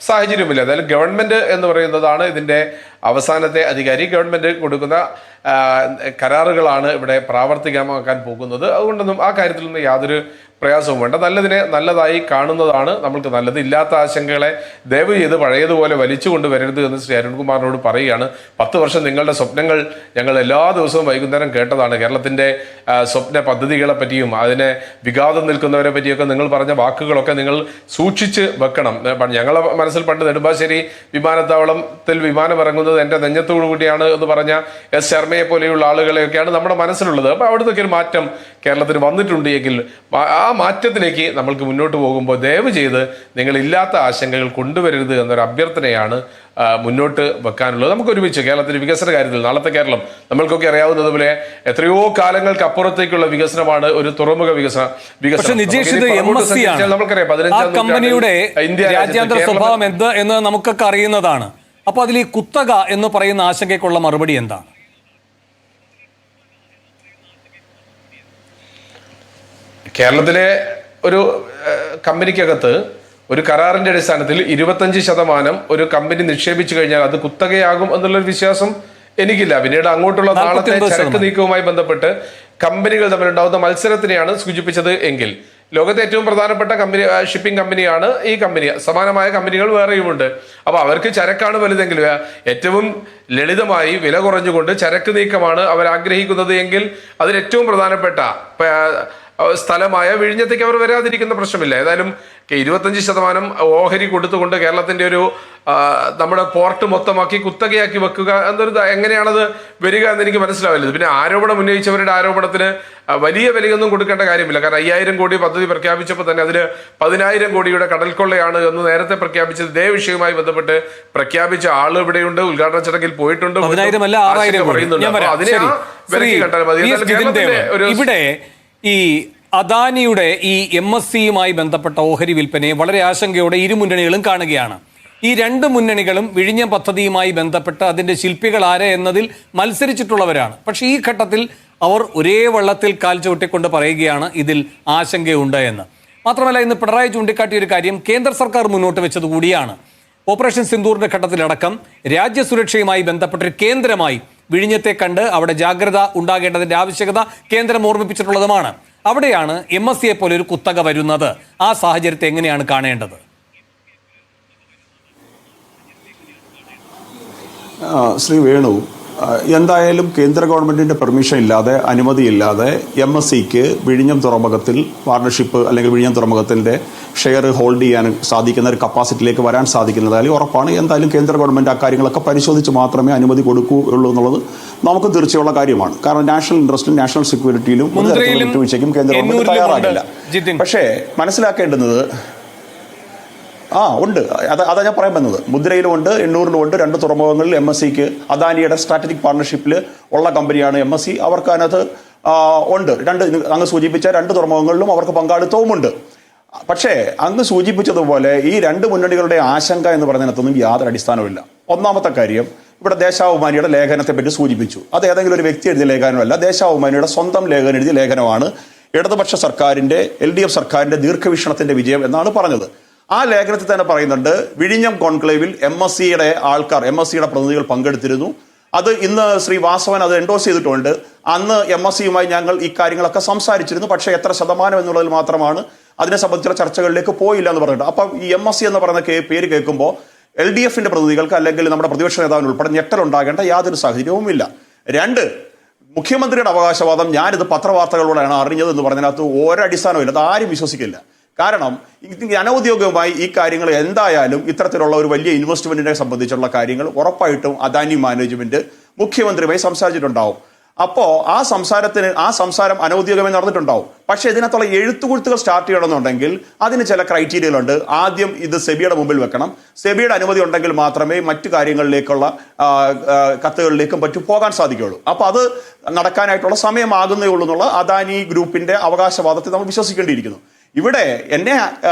Speaker 6: സാഹചര്യമില്ല. എന്തായാലും ഗവൺമെന്റ് എന്ന് പറയുന്നതാണ് ഇതിന്റെ അവസാനത്തെ അധികാരി. ഗവൺമെന്റ് കൊടുക്കുന്ന കരാറുകളാണ് ഇവിടെ പ്രാവർത്തികമാക്കാൻ പോകുന്നത്. അതുകൊണ്ടൊന്നും ആ കാര്യത്തിലൊന്നും യാതൊരു പ്രയാസവും വേണ്ട. നല്ലതിനെ നല്ലതായി കാണുന്നതാണ് നമ്മൾക്ക് നല്ലത്. ഇല്ലാത്ത ആശങ്കകളെ ദയവ് ചെയ്ത് പഴയതുപോലെ വലിച്ചു കൊണ്ടുവരരുത് എന്ന് ശ്രീ അരുൺകുമാറിനോട് പറയുകയാണ്. 10 വർഷം നിങ്ങളുടെ സ്വപ്നങ്ങൾ ഞങ്ങൾ എല്ലാ ദിവസവും വൈകുന്നേരം കേട്ടതാണ്. കേരളത്തിന്റെ സ്വപ്ന പദ്ധതികളെ പറ്റിയും അതിനെ വിഘാതം നിൽക്കുന്നവരെ പറ്റിയൊക്കെ നിങ്ങൾ പറഞ്ഞ വാക്കുകളൊക്കെ നിങ്ങൾ സൂക്ഷിച്ച് വെക്കണം. ഞങ്ങളെ മനസ്സിൽ പണ്ട് നെടുമ്പാശ്ശേരി വിമാനത്താവളത്തിൽ വിമാനം ഇറങ്ങുന്നത് എൻ്റെ നെഞ്ഞത്തോടു കൂടിയാണ് എന്ന് പറഞ്ഞ എസ് ശർമ്മയെ പോലെയുള്ള ആളുകളെയൊക്കെയാണ് നമ്മുടെ മനസ്സിലുള്ളത്. അപ്പോൾ അവിടുത്തെ ഒരു മാറ്റം കേരളത്തിന് വന്നിട്ടുണ്ട് എങ്കിൽ ആ മാറ്റത്തിലേക്ക് നമ്മൾക്ക് മുന്നോട്ട് പോകുമ്പോൾ ദയവ് ചെയ്ത് നിങ്ങൾ ഇല്ലാത്ത ആശങ്കകൾ കൊണ്ടുവരരുത് എന്നൊരു അഭ്യർത്ഥനയാണ് മുന്നോട്ട് വെക്കാനുള്ളത്. നമുക്ക് ഒരുമിച്ച് കേരളത്തിന്റെ വികസന കാര്യത്തിൽ നാളത്തെ കേരളം നമ്മൾക്കൊക്കെ അറിയാവുന്നതുപോലെ എത്രയോ കാലങ്ങൾക്ക് അപ്പുറത്തേക്കുള്ള വികസനമാണ് ഒരു തുറമുഖ വികസനം.
Speaker 1: കമ്പനിയുടെ രാജ്യാന്തര സ്വഭാവം എന്ത് എന്ന് നമുക്കൊക്കെ അറിയുന്നതാണ്. അപ്പൊ അതിൽ ഈ കുത്തക എന്ന് പറയുന്ന ആശങ്കയ്ക്കുള്ള മറുപടി എന്താണ്?
Speaker 6: കേരളത്തിലെ ഒരു കമ്പനിക്കകത്ത് ഒരു കരാറിന്റെ അടിസ്ഥാനത്തിൽ 25% ഒരു കമ്പനി നിക്ഷേപിച്ചു കഴിഞ്ഞാൽ അത് കുത്തകയാകും എന്നുള്ളൊരു വിശ്വാസം എനിക്കില്ല. പിന്നീട് അങ്ങോട്ടുള്ള നാളത്തെ ചരക്ക് നീക്കവുമായി ബന്ധപ്പെട്ട് കമ്പനികൾ തമ്മിലുണ്ടാകുന്ന മത്സരത്തിനെയാണ് സൂചിപ്പിച്ചത് എങ്കിൽ ലോകത്തെ ഏറ്റവും പ്രധാനപ്പെട്ട കമ്പനി ഷിപ്പിംഗ് കമ്പനിയാണ് ഈ കമ്പനി. സമാനമായ കമ്പനികൾ വേറെയുമുണ്ട്. അപ്പൊ അവർക്ക് ചരക്കാണ് വലുതെങ്കിൽ ഏറ്റവും ലളിതമായി വില കുറഞ്ഞുകൊണ്ട് ചരക്ക് നീക്കമാണ് അവർ ആഗ്രഹിക്കുന്നത് എങ്കിൽ അതിന് ഏറ്റവും പ്രധാനപ്പെട്ട സ്ഥലമായ വിഴിഞ്ഞത്തേക്ക് അവർ വരാതിരിക്കുന്ന പ്രശ്നമില്ല. ഏതായാലും 25% ഓഹരി കൊടുത്തുകൊണ്ട് കേരളത്തിന്റെ ഒരു നമ്മുടെ പോർട്ട് മൊത്തമാക്കി കുത്തകയാക്കി വെക്കുക എന്നൊരു എങ്ങനെയാണത് വരിക എന്ന് എനിക്ക് മനസ്സിലാവില്ല. പിന്നെ ആരോപണം ഉന്നയിച്ചവരുടെ ആരോപണത്തിന് വലിയ വിലയൊന്നും കൊടുക്കേണ്ട കാര്യമില്ല. കാരണം 5000 കോടി പദ്ധതി പ്രഖ്യാപിച്ചപ്പോൾ തന്നെ അതിന് 10,000 കോടിയുടെ കടൽക്കൊള്ളയാണ് എന്ന് നേരത്തെ പ്രഖ്യാപിച്ചത് ഇതേ വിഷയവുമായി ബന്ധപ്പെട്ട് പ്രഖ്യാപിച്ച ആൾ ഇവിടെയുണ്ട്, ഉദ്ഘാടന ചടങ്ങിൽ പോയിട്ടുണ്ട്.
Speaker 1: ഇവിടെ ഈ അദാനിയുടെ ഈ MSCയുമായി ബന്ധപ്പെട്ട ഓഹരി വിൽപ്പനയെ വളരെ ആശങ്കയോടെ ഇരു മുന്നണികളും കാണുകയാണ്. ഈ രണ്ട് മുന്നണികളും വിഴിഞ്ഞം പദ്ധതിയുമായി ബന്ധപ്പെട്ട് അതിന്റെ ശില്പികൾ ആരെ എന്നതിൽ മത്സരിച്ചിട്ടുള്ളവരാണ്. പക്ഷേ ഈ ഘട്ടത്തിൽ അവർ ഒരേ വള്ളത്തിൽ കാൽ ചവിട്ടിക്കൊണ്ട് പറയുകയാണ് ഇതിൽ ആശങ്കയുണ്ട് എന്ന്. മാത്രമല്ല, ഇന്ന് പിണറായി ചൂണ്ടിക്കാട്ടിയ ഒരു കാര്യം കേന്ദ്ര സർക്കാർ മുന്നോട്ട് വെച്ചത് കൂടിയാണ്. ഓപ്പറേഷൻ സിന്ദൂറിന്റെ ഘട്ടത്തിലടക്കം രാജ്യസുരക്ഷയുമായി ബന്ധപ്പെട്ടൊരു കേന്ദ്രമായി വിഴിഞ്ഞത്തെ കണ്ട് അവിടെ ജാഗ്രത ഉണ്ടാകേണ്ടതിന്റെ ആവശ്യകത കേന്ദ്രം ഓർമ്മിപ്പിച്ചിട്ടുള്ളതുമാണ്. അവിടെയാണ് MSCയെ പോലെ ഒരു കുത്തക വരുന്നത്. ആ സാഹചര്യത്തെ എങ്ങനെയാണ് കാണേണ്ടത്?
Speaker 7: ശ്രീ വേണു, എന്തായാലും കേന്ദ്ര ഗവൺമെന്റിന്റെ പെർമിഷൻ ഇല്ലാതെ, അനുമതിയില്ലാതെ MSCക്ക് വിഴിഞ്ഞം തുറമുഖത്തിൽ പാർട്ണർഷിപ്പ് അല്ലെങ്കിൽ വിഴിഞ്ഞം തുറമുഖത്തിന്റെ ഷെയർ ഹോൾഡ് ചെയ്യാൻ സാധിക്കുന്ന ഒരു കപ്പാസിറ്റിയിലേക്ക് വരാൻ സാധിക്കുന്നതായാലും ഉറപ്പാണ്. എന്തായാലും കേന്ദ്ര ഗവൺമെന്റ് അക്കാര്യങ്ങളൊക്കെ പരിശോധിച്ച് മാത്രമേ അനുമതി കൊടുക്കുകയുള്ളൂ എന്നുള്ളത് നമുക്ക് തീർച്ചയുള്ള കാര്യമാണ്. കാരണം നാഷണൽ ഇൻട്രസ്റ്റിലും നാഷണൽ സെക്യൂരിറ്റിയിലും വിട്ടുവീഴ്ചയ്ക്കും കേന്ദ്ര ഗവൺമെന്റ് തയ്യാറാകില്ല. പക്ഷേ മനസ്സിലാക്കേണ്ടുന്നത് ഉണ്ട്. അതാ ഞാൻ പറയാൻ വന്നത്. മുദ്രയിലും ഉണ്ട്, എണ്ണൂറിലും ഉണ്ട്. 2 തുറമുഖങ്ങളിൽ MSCക്ക് അദാനിയുടെ സ്ട്രാറ്റജിക് പാർട്ണർഷിപ്പിൽ ഉള്ള കമ്പനിയാണ് MSC. അവർക്ക് അതിനകത്ത് ഉണ്ട്. അങ്ങ് സൂചിപ്പിച്ച 2 തുറമുഖങ്ങളിലും അവർക്ക് പങ്കാളിത്തവുമുണ്ട്. പക്ഷേ അങ്ങ് സൂചിപ്പിച്ചതുപോലെ ഈ 2 മുന്നണികളുടെ ആശങ്ക എന്ന് പറയുന്നതിനകത്തൊന്നും യാതൊരു അടിസ്ഥാനവുമില്ല. ഒന്നാമത്തെ കാര്യം, ഇവിടെ ദേശാഭിമാനിയുടെ ലേഖനത്തെ പറ്റി സൂചിപ്പിച്ചു. അത് ഏതെങ്കിലും ഒരു വ്യക്തി എഴുതിയ ലേഖനമല്ല, ദേശാഭിമാനിയുടെ സ്വന്തം ലേഖനം എഴുതിയ ലേഖനമാണ്. ഇടതുപക്ഷ സർക്കാരിന്റെ LDF സർക്കാരിന്റെ ദീർഘവീക്ഷണത്തിന്റെ വിജയം എന്നാണ് പറഞ്ഞത്. ആ ലേഖനത്തിൽ തന്നെ പറയുന്നുണ്ട്, വിഴിഞ്ഞം കോൺക്ലേവിൽ MSCയുടെ ആൾക്കാർ, MSCയുടെ പ്രതിനിധികൾ പങ്കെടുത്തിരുന്നു. അത് ഇന്ന് ശ്രീ വാസവൻ അത് എൻഡോസ് ചെയ്തിട്ടുണ്ട്. അന്ന് MSCയുമായി ഞങ്ങൾ ഈ കാര്യങ്ങളൊക്കെ സംസാരിച്ചിരുന്നു. പക്ഷേ എത്ര ശതമാനം എന്നുള്ളതിൽ മാത്രമാണ് അതിനെ സംബന്ധിച്ചുള്ള ചർച്ചകളിലേക്ക് പോയില്ല എന്ന് പറഞ്ഞിട്ട്. അപ്പം ഈ MSC എന്ന് പറയുന്ന പേര് കേൾക്കുമ്പോൾ LDFന്റെ പ്രതിനിധികൾക്ക് അല്ലെങ്കിൽ നമ്മുടെ പ്രതിപക്ഷ നേതാവിന് ഉൾപ്പെടെ ഞെട്ടലുണ്ടാകേണ്ട യാതൊരു സാഹചര്യവുമില്ല. 2, മുഖ്യമന്ത്രിയുടെ അവകാശവാദം ഞാനിത് പത്രവാർത്തകളിലൂടെയാണ് അറിഞ്ഞത് എന്ന് പറഞ്ഞതിനകത്ത് ഒരടിസ്ഥാനമില്ല. അത് ആരും വിശ്വസിക്കില്ല. കാരണം അനൗദ്യോഗികമായി ഈ കാര്യങ്ങൾ എന്തായാലും ഇത്തരത്തിലുള്ള ഒരു വലിയ ഇൻവെസ്റ്റ്മെന്റിനെ സംബന്ധിച്ചുള്ള കാര്യങ്ങൾ ഉറപ്പായിട്ടും അദാനി മാനേജ്മെന്റ് മുഖ്യമന്ത്രിയുമായി സംസാരിച്ചിട്ടുണ്ടാവും. അപ്പോൾ ആ സംസാരം അനൗദ്യോഗികമായി നടന്നിട്ടുണ്ടാവും. പക്ഷേ ഇതിനകത്തുള്ള എഴുത്തുകുഴുത്തുകൾ സ്റ്റാർട്ട് ചെയ്യണമെന്നുണ്ടെങ്കിൽ അതിന് ചില ക്രൈറ്റീരിയകളുണ്ട്. ആദ്യം ഇത് സെബിയുടെ മുമ്പിൽ വെക്കണം. സെബിയുടെ അനുമതി ഉണ്ടെങ്കിൽ മാത്രമേ മറ്റു കാര്യങ്ങളിലേക്കുള്ള കത്തുകളിലേക്കും മറ്റും പോകാൻ സാധിക്കുകയുള്ളൂ. അപ്പോൾ അത് നടക്കാനായിട്ടുള്ള സമയമാകുന്നേ ഉള്ളൂ എന്നുള്ള അദാനി ഗ്രൂപ്പിന്റെ അവകാശവാദത്തെ നമ്മൾ വിശ്വസിക്കേണ്ടിയിരിക്കുന്നു. ഇവിടെ എന്നെ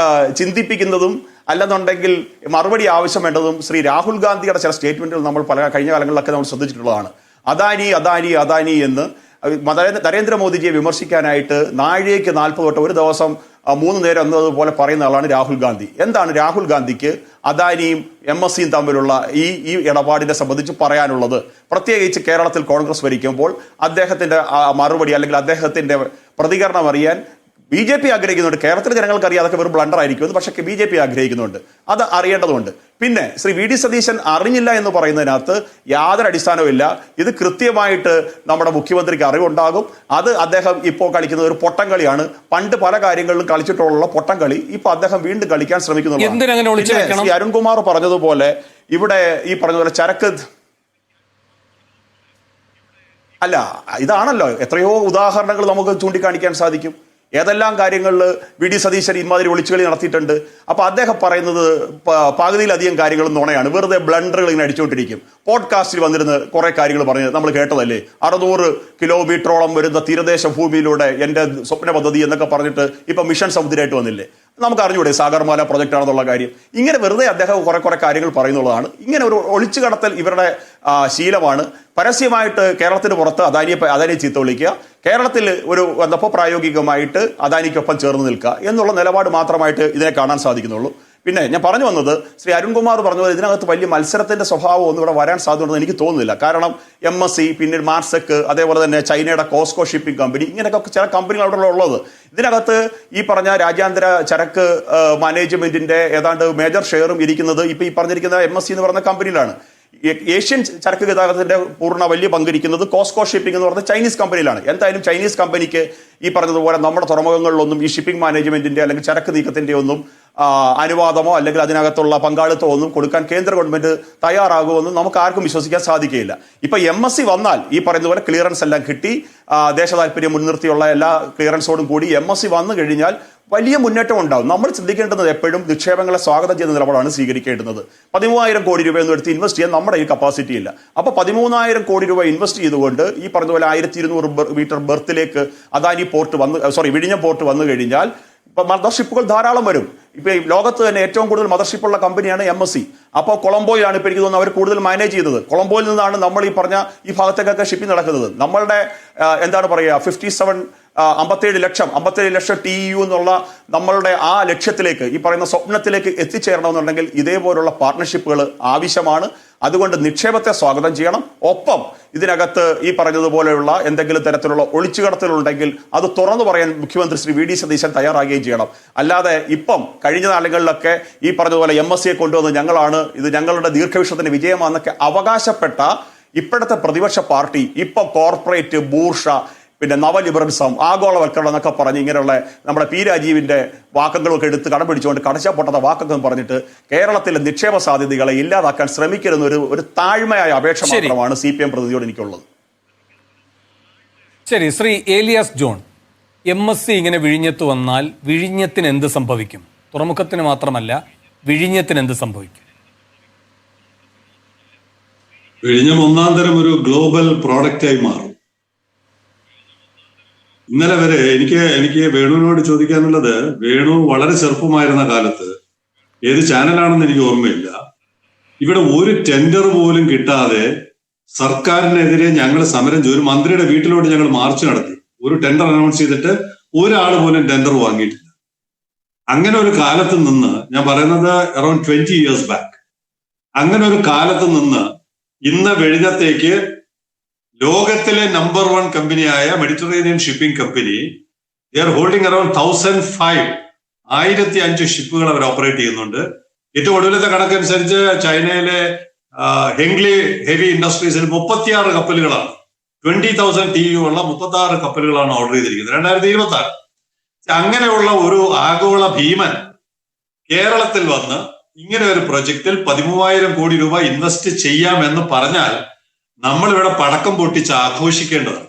Speaker 7: ചിന്തിപ്പിക്കുന്നതും അല്ലെന്നുണ്ടെങ്കിൽ മറുപടി ആവശ്യം വേണ്ടതും ശ്രീ രാഹുൽ ഗാന്ധിയുടെ ചില സ്റ്റേറ്റ്മെന്റുകൾ നമ്മൾ കഴിഞ്ഞ കാലങ്ങളിലൊക്കെ നമ്മൾ ശ്രദ്ധിച്ചിട്ടുള്ളതാണ്. അദാനി എന്ന് നരേന്ദ്രമോദിജിയെ വിമർശിക്കാനായിട്ട് നാഴികയ്ക്ക് 40 തൊട്ട് ഒരു ദിവസം 3 നേരം എന്നതുപോലെ പറയുന്ന ആളാണ് രാഹുൽ ഗാന്ധി. എന്താണ് രാഹുൽ ഗാന്ധിക്ക് അദാനിയും MSCയും തമ്മിലുള്ള ഈ ഇടപാടിനെ സംബന്ധിച്ച് പറയാനുള്ളത്? പ്രത്യേകിച്ച് കേരളത്തിൽ കോൺഗ്രസ് ഭരിക്കുമ്പോൾ അദ്ദേഹത്തിന്റെ മറുപടി അല്ലെങ്കിൽ അദ്ദേഹത്തിന്റെ പ്രതികരണം അറിയാൻ BJP ആഗ്രഹിക്കുന്നുണ്ട്. കേരളത്തിലെ ജനങ്ങൾക്ക് അറിയാം അതൊക്കെ വെറും ബ്ലണ്ടർ ആയിരിക്കും, പക്ഷേ BJP ആഗ്രഹിക്കുന്നുണ്ട്. അത് അറിയേണ്ടതുണ്ട്. പിന്നെ ശ്രീ VD സതീശൻ അറിഞ്ഞില്ല എന്ന് പറയുന്നതിനകത്ത് യാതൊരു അടിസ്ഥാനവുമില്ല. ഇത് കൃത്യമായിട്ട് നമ്മുടെ മുഖ്യമന്ത്രിക്ക് അറിവുണ്ടാകും. അത് അദ്ദേഹം ഇപ്പോൾ കളിക്കുന്നത് ഒരു പൊട്ടം കളിയാണ്. പണ്ട് പല കാര്യങ്ങളിലും കളിച്ചിട്ടുള്ള പൊട്ടം കളി ഇപ്പൊ അദ്ദേഹം വീണ്ടും കളിക്കാൻ ശ്രമിക്കുന്നു. ശ്രീ അരുൺകുമാർ പറഞ്ഞതുപോലെ ഇവിടെ ഈ പറഞ്ഞതുപോലെ ചരക്ക് അല്ല, ഇതാണല്ലോ എത്രയോ ഉദാഹരണങ്ങൾ നമുക്ക് ചൂണ്ടിക്കാണിക്കാൻ സാധിക്കും. ഏതെല്ലാം കാര്യങ്ങളിൽ VD സതീശൻ ഇമാതിരി ഒളിച്ചുകളി നടത്തിയിട്ടുണ്ട്. അപ്പൊ അദ്ദേഹം പറയുന്നത് പകുതിയിലധികം കാര്യങ്ങളും നുണയാണ്, വെറുതെ ബ്ലണ്ടറുകൾ ഇങ്ങനെ അടിച്ചുകൊണ്ടിരിക്കും. പോഡ്കാസ്റ്റിൽ വന്നിരുന്ന് കുറെ കാര്യങ്ങൾ പറഞ്ഞ് നമ്മൾ കേട്ടതല്ലേ. 600 കിലോമീറ്ററോളം വരുന്ന തീരദേശ ഭൂമിയിലൂടെ എന്റെ സ്വപ്ന പദ്ധതി എന്നൊക്കെ പറഞ്ഞിട്ട് ഇപ്പൊ മിഷൻ സമുദ്രമായിട്ട് വന്നില്ലേ. നമുക്ക് അറിഞ്ഞൂടെ സാഗർമാല പ്രൊജക്ട് ആണെന്നുള്ള കാര്യം. ഇങ്ങനെ വെറുതെ അദ്ദേഹം കുറെ കാര്യങ്ങൾ പറയുന്നുള്ളതാണ്. ഇങ്ങനെ ഒരു ഒളിച്ചു കടത്തൽ ഇവരുടെ ശീലമാണ്. പരസ്യമായിട്ട് കേരളത്തിന് പുറത്ത് അദാനിയെ ചീത്ത വിളിക്കുക, കേരളത്തിൽ ഒരു പ്രായോഗികമായിട്ട് അദാനിക്കൊപ്പം ചേർന്ന് നിൽക്കുക എന്നുള്ള നിലപാട് മാത്രമായിട്ട് ഇതിനെ കാണാൻ സാധിക്കുന്നുള്ളൂ. പിന്നെ ഞാൻ പറഞ്ഞു വന്നത് ശ്രീ അരുൺകുമാർ പറഞ്ഞത് ഇതിനകത്ത് വലിയ മത്സരത്തിന്റെ സ്വഭാവം ഒന്നും ഇവിടെ വരാൻ സാധ്യതയുണ്ടെന്ന് എനിക്ക് തോന്നുന്നില്ല. കാരണം MSC, പിന്നീട് മാർസെക്, അതേപോലെ തന്നെ ചൈനയുടെ കോസ്കോ ഷിപ്പിംഗ് കമ്പനി, ഇങ്ങനെയൊക്കെ ചില കമ്പനികൾ അവിടെ ഉള്ളത്. ഇതിനകത്ത് ഈ പറഞ്ഞ രാജ്യാന്തര ചരക്ക് മാനേജ്മെന്റിന്റെ ഏതാണ്ട് മേജർ ഷെയറും ഇരിക്കുന്നത് ഇപ്പൊ ഈ പറഞ്ഞിരിക്കുന്ന MSC എന്ന് പറയുന്ന കമ്പനിയിലാണ്. ഏഷ്യൻ ചരക്ക് ഗതാഗതത്തിന്റെ പൂർണ്ണ വലിയ പങ്കിരിക്കുന്നത് കോസ്കോ ഷിപ്പിംഗ് എന്ന് പറഞ്ഞ ചൈനീസ് കമ്പനിയിലാണ്. എന്തായാലും ചൈനീസ് കമ്പനിക്ക് ഈ പറഞ്ഞതുപോലെ നമ്മുടെ തുറമുഖങ്ങളിലൊന്നും ഈ ഷിപ്പിംഗ് മാനേജ്മെന്റിന്റെ അല്ലെങ്കിൽ ചരക്ക് നീക്കത്തിന്റെ ഒന്നും അനുവാദമോ അല്ലെങ്കിൽ അതിനകത്തുള്ള പങ്കാളിത്തമോ ഒന്നും കൊടുക്കാൻ കേന്ദ്ര ഗവൺമെന്റ് തയ്യാറാകുമെന്നും നമുക്ക് ആർക്കും വിശ്വസിക്കാൻ സാധിക്കുകയില്ല. ഇപ്പൊ MSC വന്നാൽ ഈ പറയുന്നതുപോലെ ക്ലിയറൻസ് എല്ലാം കിട്ടി, ദേശ താല്പര്യം മുൻനിർത്തിയുള്ള എല്ലാ ക്ലിയറൻസോടും കൂടി MSC വന്നു കഴിഞ്ഞാൽ വലിയ മുന്നേറ്റം ഉണ്ടാവും. നമ്മൾ ചിന്തിക്കേണ്ടത് എപ്പോഴും നിക്ഷേപങ്ങളെ സ്വാഗതം ചെയ്യുന്ന നിലപാടാണ് സ്വീകരിക്കേണ്ടത്. 13,000 കോടി രൂപയൊന്നും എടുത്ത് ഇൻവെസ്റ്റ് ചെയ്യാൻ നമ്മുടെ ഈ കപ്പാസിറ്റി ഇല്ല. അപ്പൊ 13,000 കോടി രൂപ ഇൻവെസ്റ്റ് ചെയ്തുകൊണ്ട് ഈ പറഞ്ഞതുപോലെ 1200 മീറ്റർ ബെർത്തിലേക്ക് അദാനി വിഴിഞ്ഞം പോർട്ട് വന്നു കഴിഞ്ഞാൽ മദർഷിപ്പുകൾ ധാരാളം വരും. ഇപ്പൊ ലോകത്ത് തന്നെ ഏറ്റവും കൂടുതൽ മദർഷിപ്പുള്ള കമ്പനിയാണ് MSC. അപ്പോൾ കൊളംബോയിലാണ് ഇപ്പൊ എനിക്ക് തോന്നുന്നത് അവർ കൂടുതൽ മാനേജ് ചെയ്തത്. കൊളംബോയിൽ നിന്നാണ് നമ്മൾ ഈ പറഞ്ഞ ഈ ഭാഗത്തേക്കൊക്കെ ഷിപ്പിംഗ് നടക്കുന്നത്. നമ്മളുടെ എന്താണ് പറയുക 57 ലക്ഷം TEU എന്നുള്ള നമ്മളുടെ ആ ലക്ഷ്യത്തിലേക്ക് ഈ പറയുന്ന സ്വപ്നത്തിലേക്ക് എത്തിച്ചേരണമെന്നുണ്ടെങ്കിൽ ഇതേപോലുള്ള പാർട്ണർഷിപ്പുകൾ ആവശ്യമാണ്. അതുകൊണ്ട് നിക്ഷേപത്തെ സ്വാഗതം ചെയ്യണം. ഒപ്പം ഇതിനകത്ത് ഈ പറഞ്ഞതുപോലെയുള്ള എന്തെങ്കിലും തരത്തിലുള്ള ഒളിച്ചുകടത്തലുണ്ടെങ്കിൽ അത് തുറന്നു പറയാൻ മുഖ്യമന്ത്രി ശ്രീ VD സതീശൻ തയ്യാറാകുകയും ചെയ്യണം. അല്ലാതെ ഇപ്പം കഴിഞ്ഞ നാളുകളിലൊക്കെ ഈ പറഞ്ഞതുപോലെ MSCയെ കൊണ്ടുവന്ന് ഇത് ഞങ്ങളുടെ ദീർഘവീക്ഷണത്തിന്റെ വിജയമാണെന്നൊക്കെ അവകാശപ്പെട്ട ഇപ്പോഴത്തെ പ്രതിപക്ഷ പാർട്ടി ഇപ്പൊ കോർപ്പറേറ്റ് ബൂർഷ പിന്നെ നവലിബറലിസം ആഗോളവൽക്കരണം എന്നൊക്കെ പറഞ്ഞ് ഇങ്ങനെയുള്ള നമ്മുടെ P രാജീവിന്റെ വാക്കുകളൊക്കെ എടുത്ത് കടം പിടിച്ചുകൊണ്ട് കടച്ചാ പൊട്ടാത്ത വാക്കൊക്കെ പറഞ്ഞിട്ട് കേരളത്തിലെ നിക്ഷേപ സാധ്യതകളെ ഇല്ലാതാക്കാൻ ശ്രമിക്കരുന്ന ഒരു താഴ്മയായ അപേക്ഷ മാത്രമാണ് CPM പ്രതിനിധിയോട് എനിക്കുള്ളത്.
Speaker 1: ശരി, ശ്രീ ഏലിയാസ് ജോൺ, MSC ഇങ്ങനെ വിഴിഞ്ഞത്ത് വന്നാൽ വിഴിഞ്ഞത്തിന് എന്ത് സംഭവിക്കും? തുറമുഖത്തിന് മാത്രമല്ല, വിഴിഞ്ഞത്തിന് എന്ത് സംഭവിക്കും?
Speaker 8: വിഴിഞ്ഞം ഒന്നാം തരം ഒരു ഗ്ലോബൽ പ്രോഡക്റ്റായി മാറും. ഇന്നലെ വരെ എനിക്ക് വേണുവിനോട് ചോദിക്കാനുള്ളത്, വേണു വളരെ ചെറുപ്പമായിരുന്ന കാലത്ത് ഏത് ചാനലാണെന്ന് എനിക്ക് ഓർമ്മയില്ല, ഇവിടെ ഒരു ടെൻഡർ പോലും കിട്ടാതെ സർക്കാരിനെതിരെ ഞങ്ങൾ സമരം ചെയ്തു. ഒരു മന്ത്രിയുടെ വീട്ടിലോട്ട് ഞങ്ങൾ മാർച്ച് നടത്തി. ഒരു ടെൻഡർ അനൗൺസ് ചെയ്തിട്ട് ഒരാൾ പോലും ടെൻഡർ വാങ്ങിയിട്ടില്ല. അങ്ങനെ ഒരു കാലത്ത് നിന്ന്, ഞാൻ പറയുന്നത് അറൌണ്ട് 20 years ബാക്ക്, അങ്ങനെ ഒരു കാലത്ത് നിന്ന് ഇന്ന് വിഴിഞ്ഞത്തേക്ക് ലോകത്തിലെ നമ്പർ 1 കമ്പനിയായ Mediterranean shipping company they are holding around 1,500 ഷിപ്പുകൾ അവർ ഓപ്പറേറ്റ് ചെയ്യുന്നുണ്ട്. ഏറ്റവും ഒടുവിലത്തെ കണക്കനുസരിച്ച് ചൈനയിലെ ഹെങ്ലി ഹെവി ഇൻഡസ്ട്രീസിൽ 36 കപ്പലുകളാണ്, 20,000 TEU ഉള്ള 36 കപ്പലുകളാണ് ഓർഡർ ചെയ്തിരിക്കുന്നത്. 2026 അങ്ങനെയുള്ള ഒരു ആഗോള ഭീമൻ കേരളത്തിൽ വന്ന് ഇങ്ങനെ ഒരു പ്രൊജക്റ്റിൽ 13,000 കോടി രൂപ ഇൻവെസ്റ്റ് ചെയ്യാമെന്ന് പറഞ്ഞാൽ നമ്മളിവിടെ പടക്കം പൊട്ടിച്ച് ആഘോഷിക്കേണ്ടതാണ്.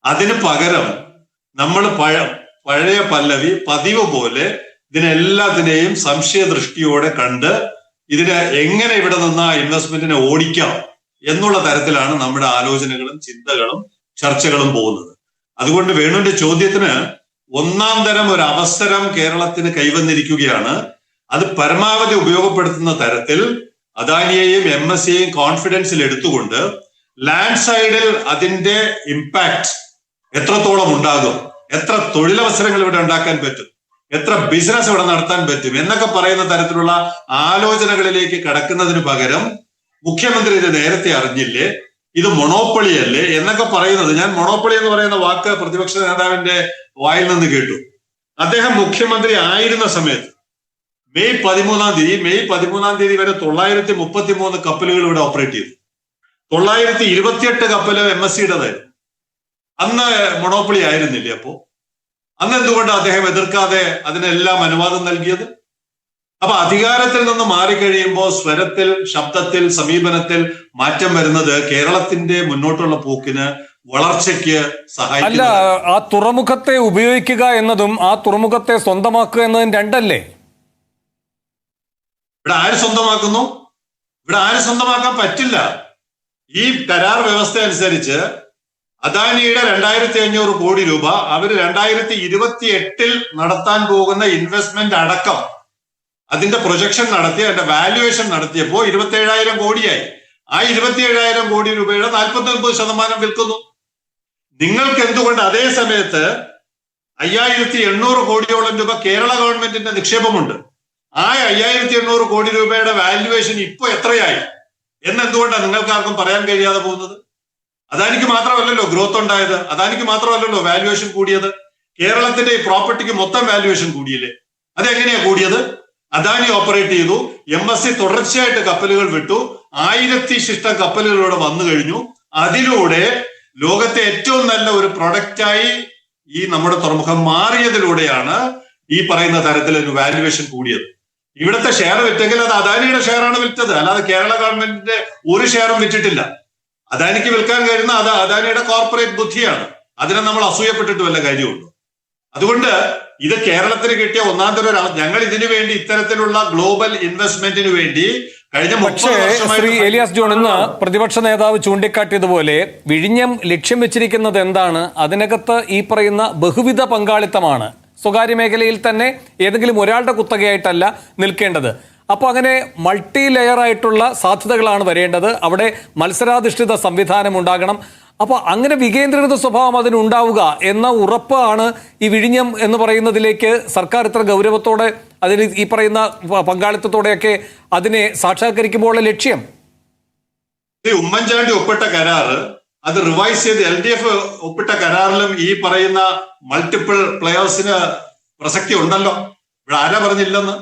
Speaker 8: അതിന് പകരം നമ്മൾ പഴയ പല്ലവി പതിവ് പോലെ ഇതിനെല്ലാത്തിനെയും സംശയദൃഷ്ടിയോടെ കണ്ട് ഇതിനെ എങ്ങനെ ഇവിടെ നിന്ന് ആ ഇൻവെസ്റ്റ്മെന്റിനെ ഓടിക്കാം എന്നുള്ള തരത്തിലാണ് നമ്മുടെ ആലോചനകളും ചിന്തകളും ചർച്ചകളും പോകുന്നത്. അതുകൊണ്ട് വേണുവിന്റെ ചോദ്യത്തിന് ഒന്നാം തരം ഒരു അവസരം കേരളത്തിന് കൈവന്നിരിക്കുകയാണ്. അത് പരമാവധി ഉപയോഗപ്പെടുത്തുന്ന തരത്തിൽ അദാനിയെയും MSCയെയും കോൺഫിഡൻസിൽ എടുത്തുകൊണ്ട് ലാൻഡ് സൈഡിൽ അതിന്റെ ഇമ്പാക്ട് എത്രത്തോളം ഉണ്ടാകും, എത്ര തൊഴിലവസരങ്ങൾ ഇവിടെ ഉണ്ടാക്കാൻ പറ്റും, എത്ര ബിസിനസ് ഇവിടെ നടത്താൻ പറ്റും എന്നൊക്കെ പറയുന്ന തരത്തിലുള്ള ആലോചനകളിലേക്ക് കടക്കുന്നതിന് പകരം മുഖ്യമന്ത്രി ഇത് നേരത്തെ അറിഞ്ഞില്ലേ, ഇത് മൊണോപ്പൊളി അല്ലേ എന്നൊക്കെ പറയുന്നത്, ഞാൻ മൊണോപ്പൊളി എന്ന് പറയുന്ന വാക്ക് പ്രതിപക്ഷ നേതാവിന്റെ വായിൽ നിന്ന് കേട്ടു. അദ്ദേഹം മുഖ്യമന്ത്രി ആയിരുന്ന സമയത്ത് മെയ് 13 തീയതി വരെ 933 കപ്പലുകൾ ഇവിടെ ഓപ്പറേറ്റ് ചെയ്തു. 928 കപ്പല് MSCയുടേതായിരുന്നു. അന്ന് മൊണോപ്പൊളി ആയിരുന്നില്ലേ? അപ്പോ അന്ന് എന്തുകൊണ്ട് അദ്ദേഹം എതിർക്കാതെ അതിനെല്ലാം അനുവാദം നൽകിയത്? അപ്പൊ അധികാരത്തിൽ നിന്ന് മാറിക്കഴിയുമ്പോൾ സ്വരത്തിൽ, ശബ്ദത്തിൽ, സമീപനത്തിൽ മാറ്റം വരുന്നത് കേരളത്തിന്റെ മുന്നോട്ടുള്ള പോക്കിന്, വളർച്ചയ്ക്ക് സഹായിക്കും.
Speaker 1: അല്ല, ആ തുറമുഖത്തെ ഉപയോഗിക്കുക എന്നതും ആ തുറമുഖത്തെ സ്വന്തമാക്കുക എന്നതും രണ്ടല്ലേ?
Speaker 8: ഇവിടെ ആര് സ്വന്തമാക്കുന്നു? ഇവിടെ ആര് സ്വന്തമാക്കാൻ പറ്റില്ല. ഈ കരാർ വ്യവസ്ഥ അനുസരിച്ച് അദാനിയുടെ 2,500 കോടി രൂപ അവര് 2028 നടത്താൻ പോകുന്ന ഇൻവെസ്റ്റ്മെന്റ് അടക്കം അതിന്റെ പ്രൊജക്ഷൻ നടത്തി, അതിന്റെ വാല്യുവേഷൻ നടത്തിയപ്പോൾ 27,000 കോടിയായി. ആ 27,000 കോടി രൂപയുടെ 49% വിൽക്കുന്നു. നിങ്ങൾക്ക് എന്തുകൊണ്ട് അതേ സമയത്ത് 5,800 കോടിയോളം രൂപ കേരള ഗവൺമെന്റിന്റെ നിക്ഷേപമുണ്ട്. ആ 5,800 കോടി രൂപയുടെ വാല്യുവേഷൻ ഇപ്പൊ എത്രയായി എന്നെന്തുകൊണ്ടാണ് നിങ്ങൾക്കാർക്കും പറയാൻ കഴിയാതെ പോകുന്നത്? അദാനിക്ക് മാത്രമല്ലല്ലോ ഗ്രോത്ത് ഉണ്ടായത്, അദാനിക്ക് മാത്രമല്ലല്ലോ വാല്യുവേഷൻ കൂടിയത്. കേരളത്തിന്റെ ഈ പ്രോപ്പർട്ടിക്ക് മൊത്തം വാല്യുവേഷൻ കൂടിയില്ലേ? അതെങ്ങനെയാ കൂടിയത്? അദാനി ഓപ്പറേറ്റ് ചെയ്തു, MSC തുടർച്ചയായിട്ട് കപ്പലുകൾ വിട്ടു, 1000 ശിഷ്ടം കപ്പലുകളിലൂടെ വന്നു കഴിഞ്ഞു. അതിലൂടെ ലോകത്തെ ഏറ്റവും നല്ല ഒരു പ്രൊഡക്റ്റായി ഈ നമ്മുടെ തുറമുഖം മാറിയതിലൂടെയാണ് ഈ പറയുന്ന തരത്തിൽ ഒരു വാല്യുവേഷൻ കൂടിയത്. ഇവിടുത്തെ ഷെയർ വിറ്റെങ്കിൽ അത് അദാനിയുടെ ഷെയറാണ് വിറ്റത്, അല്ലാതെ കേരള ഗവൺമെന്റിന്റെ ഒരു ഷെയറും വിറ്റിട്ടില്ല. അദാനിക്ക് വിൽക്കാൻ കഴിയുന്ന അത് അദാനിയുടെ കോർപ്പറേറ്റ് ബുദ്ധിയാണ്. അതിനെ നമ്മൾ അസൂയപ്പെട്ടിട്ട് വല്ല കാര്യമുള്ളൂ. അതുകൊണ്ട് ഇത് കേരളത്തിന് കിട്ടിയ ഒന്നാം തരം. ഞങ്ങൾ ഇതിനു വേണ്ടി ഇത്തരത്തിലുള്ള ഗ്ലോബൽ ഇൻവെസ്റ്റ്മെന്റിന് വേണ്ടി കഴിഞ്ഞ
Speaker 1: പക്ഷേ ശ്രീ എലിയാസ് ജോൺ, ഇന്ന് പ്രതിപക്ഷ നേതാവ് ചൂണ്ടിക്കാട്ടിയതുപോലെ വിഴിഞ്ഞം ലക്ഷ്യം വെച്ചിരിക്കുന്നത് എന്താണ്? അതിനകത്ത് ഈ പറയുന്ന ബഹുവിധ പങ്കാളിത്തമാണ്. സ്വകാര്യ മേഖലയിൽ തന്നെ ഏതെങ്കിലും ഒരാളുടെ കുത്തകയായിട്ടല്ല നിൽക്കേണ്ടത്. അപ്പോൾ അങ്ങനെ മൾട്ടി ലെയർ ആയിട്ടുള്ള സാധ്യതകളാണ് വരേണ്ടത്. അവിടെ മത്സരാധിഷ്ഠിത സംവിധാനം ഉണ്ടാകണം. അപ്പോൾ അങ്ങനെ വികേന്ദ്രീകൃത സ്വഭാവം അതിനുണ്ടാവുക എന്ന ഉറപ്പാണ് ഈ വിഴിഞ്ഞം എന്ന് പറയുന്നതിലേക്ക് സർക്കാർ ഇത്ര ഗൗരവത്തോടെ അതിന് ഈ പറയുന്ന പങ്കാളിത്തത്തോടെയൊക്കെ അതിനെ സാക്ഷാത്കരിക്കുമ്പോഴുള്ള ലക്ഷ്യം.
Speaker 8: ഉമ്മൻചാണ്ടി ഒപ്പിട്ട കരാറ് അത് റിവൈസ് ചെയ്ത് LDF ഒപ്പിട്ട കരാറിലും ഈ പറയുന്ന മൾട്ടിപ്പിൾ പ്ലെയേഴ്സിന് പ്രസക്തി ഉണ്ടല്ലോ. ഇവിടെ ആരാ പറഞ്ഞില്ലെന്ന്?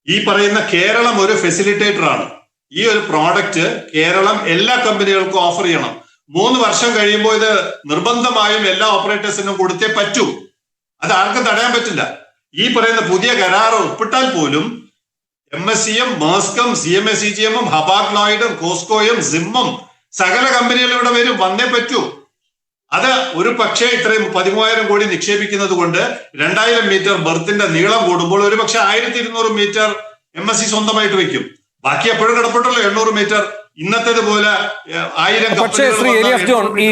Speaker 8: ഈ പറയുന്ന കേരളം ഒരു ഫെസിലിറ്റേറ്റർ ആണ്. ഈ ഒരു പ്രോഡക്റ്റ് കേരളം എല്ലാ കമ്പനികൾക്കും ഓഫർ ചെയ്യണം. 3 വർഷം കഴിയുമ്പോൾ ഇത് നിർബന്ധമായും എല്ലാ ഓപ്പറേറ്റേഴ്സിനും കൊടുത്തേ പറ്റൂ. അത് ആർക്കും തടയാൻ പറ്റില്ല. ഈ പറയുന്ന പുതിയ കരാർ ഒപ്പിട്ടാൽ പോലും MSCയും മേഴ്സ്കും CMA-CGMും ഹബാക് ലോയിഡും കോസ്കോയും സിമ്മും സകല കമ്പനികളും ഇവിടെ വരും, വന്നേ പറ്റൂ. അത് ഒരു പക്ഷേ ഇത്രയും 13,000 കോടി നിക്ഷേപിക്കുന്നത് കൊണ്ട് 2000 മീറ്റർ ബെർത്തിന്റെ നീളം കൂടുമ്പോൾ ഒരു പക്ഷെ 1200 മീറ്റർ MSC സ്വന്തമായിട്ട് വെക്കും. ബാക്കി എപ്പോഴും കിടപ്പുണ്ടല്ലോ 800 മീറ്റർ. ഇന്നത്തേതുപോലെ 1000.
Speaker 1: പക്ഷേ ശ്രീ എലിയാസ് ജോൺ, ഈ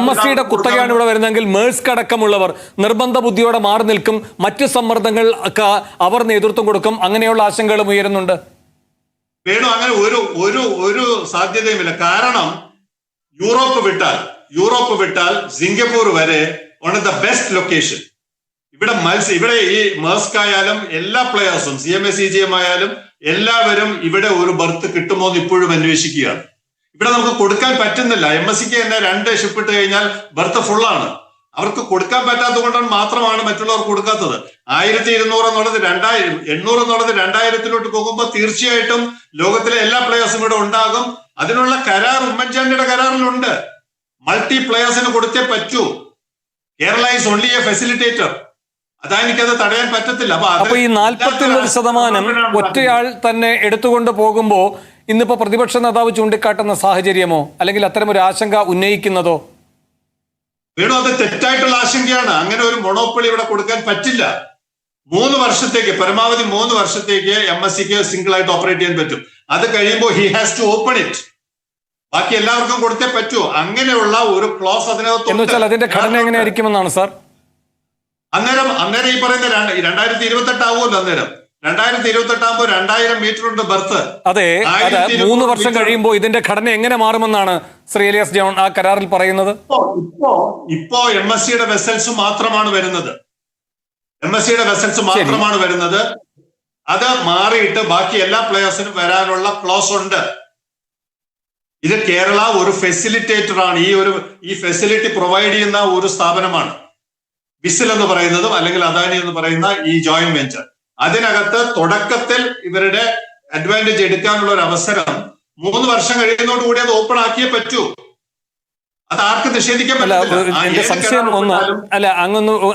Speaker 1: MSCയുടെ കുത്തകയാണ് ഇവിടെ വരുന്നതെങ്കിൽ മേഴ്സ്ക് അടക്കമുള്ളവർ നിർബന്ധ ബുദ്ധിയോടെ മാറി നിൽക്കും, മറ്റു സമ്മർദ്ദങ്ങൾ അവർ നേതൃത്വം കൊടുക്കും, അങ്ങനെയുള്ള ആശങ്കകളും ഉയരുന്നുണ്ട്.
Speaker 8: വേണു, അങ്ങനെ ഒരു സാധ്യതയുമില്ല. കാരണം യൂറോപ്പ് വിട്ടാൽ സിംഗപ്പൂർ വരെ one of the best location. ഇവിടെ ഈ മേഴ്സ്ക് ആയാലും എല്ലാ പ്ലെയേഴ്സും CMA-CGM ആയാലും എല്ലാവരും ഇവിടെ ഒരു ബർത്ത് കിട്ടുമോ എന്ന് ഇപ്പോഴും അന്വേഷിക്കുകയാണ്. ഇവിടെ നമുക്ക് കൊടുക്കാൻ പറ്റുന്നില്ല. MSCക്ക് തന്നെ 2 ഷിപ്പ് ഇട്ട് കഴിഞ്ഞാൽ ബർത്ത് ഫുള്ളാണ്. അവർക്ക് കൊടുക്കാൻ പറ്റാത്തത് കൊണ്ടാണ് മാത്രമാണ് മറ്റുള്ളവർ കൊടുക്കാത്തത്. 1200 എന്നുള്ളത് 2000, 800 എന്നുള്ളത് 2000-ലോട്ട് പോകുമ്പോൾ തീർച്ചയായിട്ടും ലോകത്തിലെ എല്ലാ പ്ലെയേഴ്സും ഇവിടെ ഉണ്ടാകും. അതിനുള്ള കരാർ ഉമ്മൻചാണ്ടിയുടെ കരാറിലുണ്ട്. മൾട്ടി പ്ലെയേഴ്സിന് കൊടുത്തേ പറ്റൂ. Kerala is only a facilitator. അദാനിക്ക് അത് തടയാൻ പറ്റത്തില്ല.
Speaker 1: അപ്പൊ ഈ 49% ഒറ്റയാൾ തന്നെ എടുത്തുകൊണ്ട് പോകുമ്പോ ഇന്നിപ്പോ പ്രതിപക്ഷ നേതാവ് ചൂണ്ടിക്കാട്ടുന്ന സാഹചര്യമോ അല്ലെങ്കിൽ അത്തരം ഒരു ആശങ്ക ഉന്നയിക്കുന്നതോ?
Speaker 8: വേണു, അത് തെറ്റായിട്ടുള്ള ആശങ്കയാണ്. അങ്ങനെ ഒരു മൊണോപ്പൊളി ഇവിടെ കൊടുക്കാൻ പറ്റില്ല. 3 വർഷത്തേക്ക്, പരമാവധി 3 വർഷത്തേക്ക് MSCക്ക് സിംഗിൾ ആയിട്ട് ഓപ്പറേറ്റ് ചെയ്യാൻ പറ്റും. അത് കഴിയുമ്പോൾ he has to open it. ബാക്കി എല്ലാവർക്കും കൊടുത്തേ പറ്റൂ. അങ്ങനെയുള്ള ഒരു ക്ലോസ് അതിനകത്ത്.
Speaker 1: എന്ന് വെച്ചാൽ അതിന്റെ ഘടന എങ്ങനെയായിരിക്കുമെന്നാണ് സാർ?
Speaker 8: അന്നേരം ഈ പറയുന്ന 2028 ആവുമല്ലോ. അന്നേരം 2028 ആകുമ്പോൾ 2000 മീറ്റർ ഉണ്ട് ബർത്ത്.
Speaker 1: അതെ, 3 വർഷം കഴിയുമ്പോൾ ഇതിന്റെ ഘടന എങ്ങനെ മാറുമെന്നാണ് ശ്രീ എലിയാസ് ജോൺ ആ കരാറിൽ പറയുന്നത്.
Speaker 8: ഇപ്പോ MSCയുടെ വെസൽസ് മാത്രമാണ് വരുന്നത്. അത് മാറിയിട്ട് ബാക്കി എല്ലാ പ്ലേയേഴ്സിനും വരാനുള്ള ക്ലോസ് ഉണ്ട്. ഇത് കേരള ഒരു ഫെസിലിറ്റേറ്റർ ആണ്. ഈ ഫെസിലിറ്റി പ്രൊവൈഡ് ചെയ്യുന്ന ഒരു സ്ഥാപനമാണ് വിസിൽ എന്ന് പറയുന്നതും അല്ലെങ്കിൽ അദാനി എന്ന് പറയുന്ന ഈ ജോയിന്റ് വെഞ്ചർ. അതിനകത്ത് തുടക്കത്തിൽ ഇവരുടെ അഡ്വാൻറ്റേജ് എടുക്കാനുള്ള ഒരു അവസരം 3 വർഷം കഴിയുന്നതോടുകൂടി അത് ഓപ്പൺ ആക്കിയേ പറ്റൂ. അത് ആർക്കും നിഷേധിക്കാൻ പറ്റില്ല.
Speaker 1: സംശയം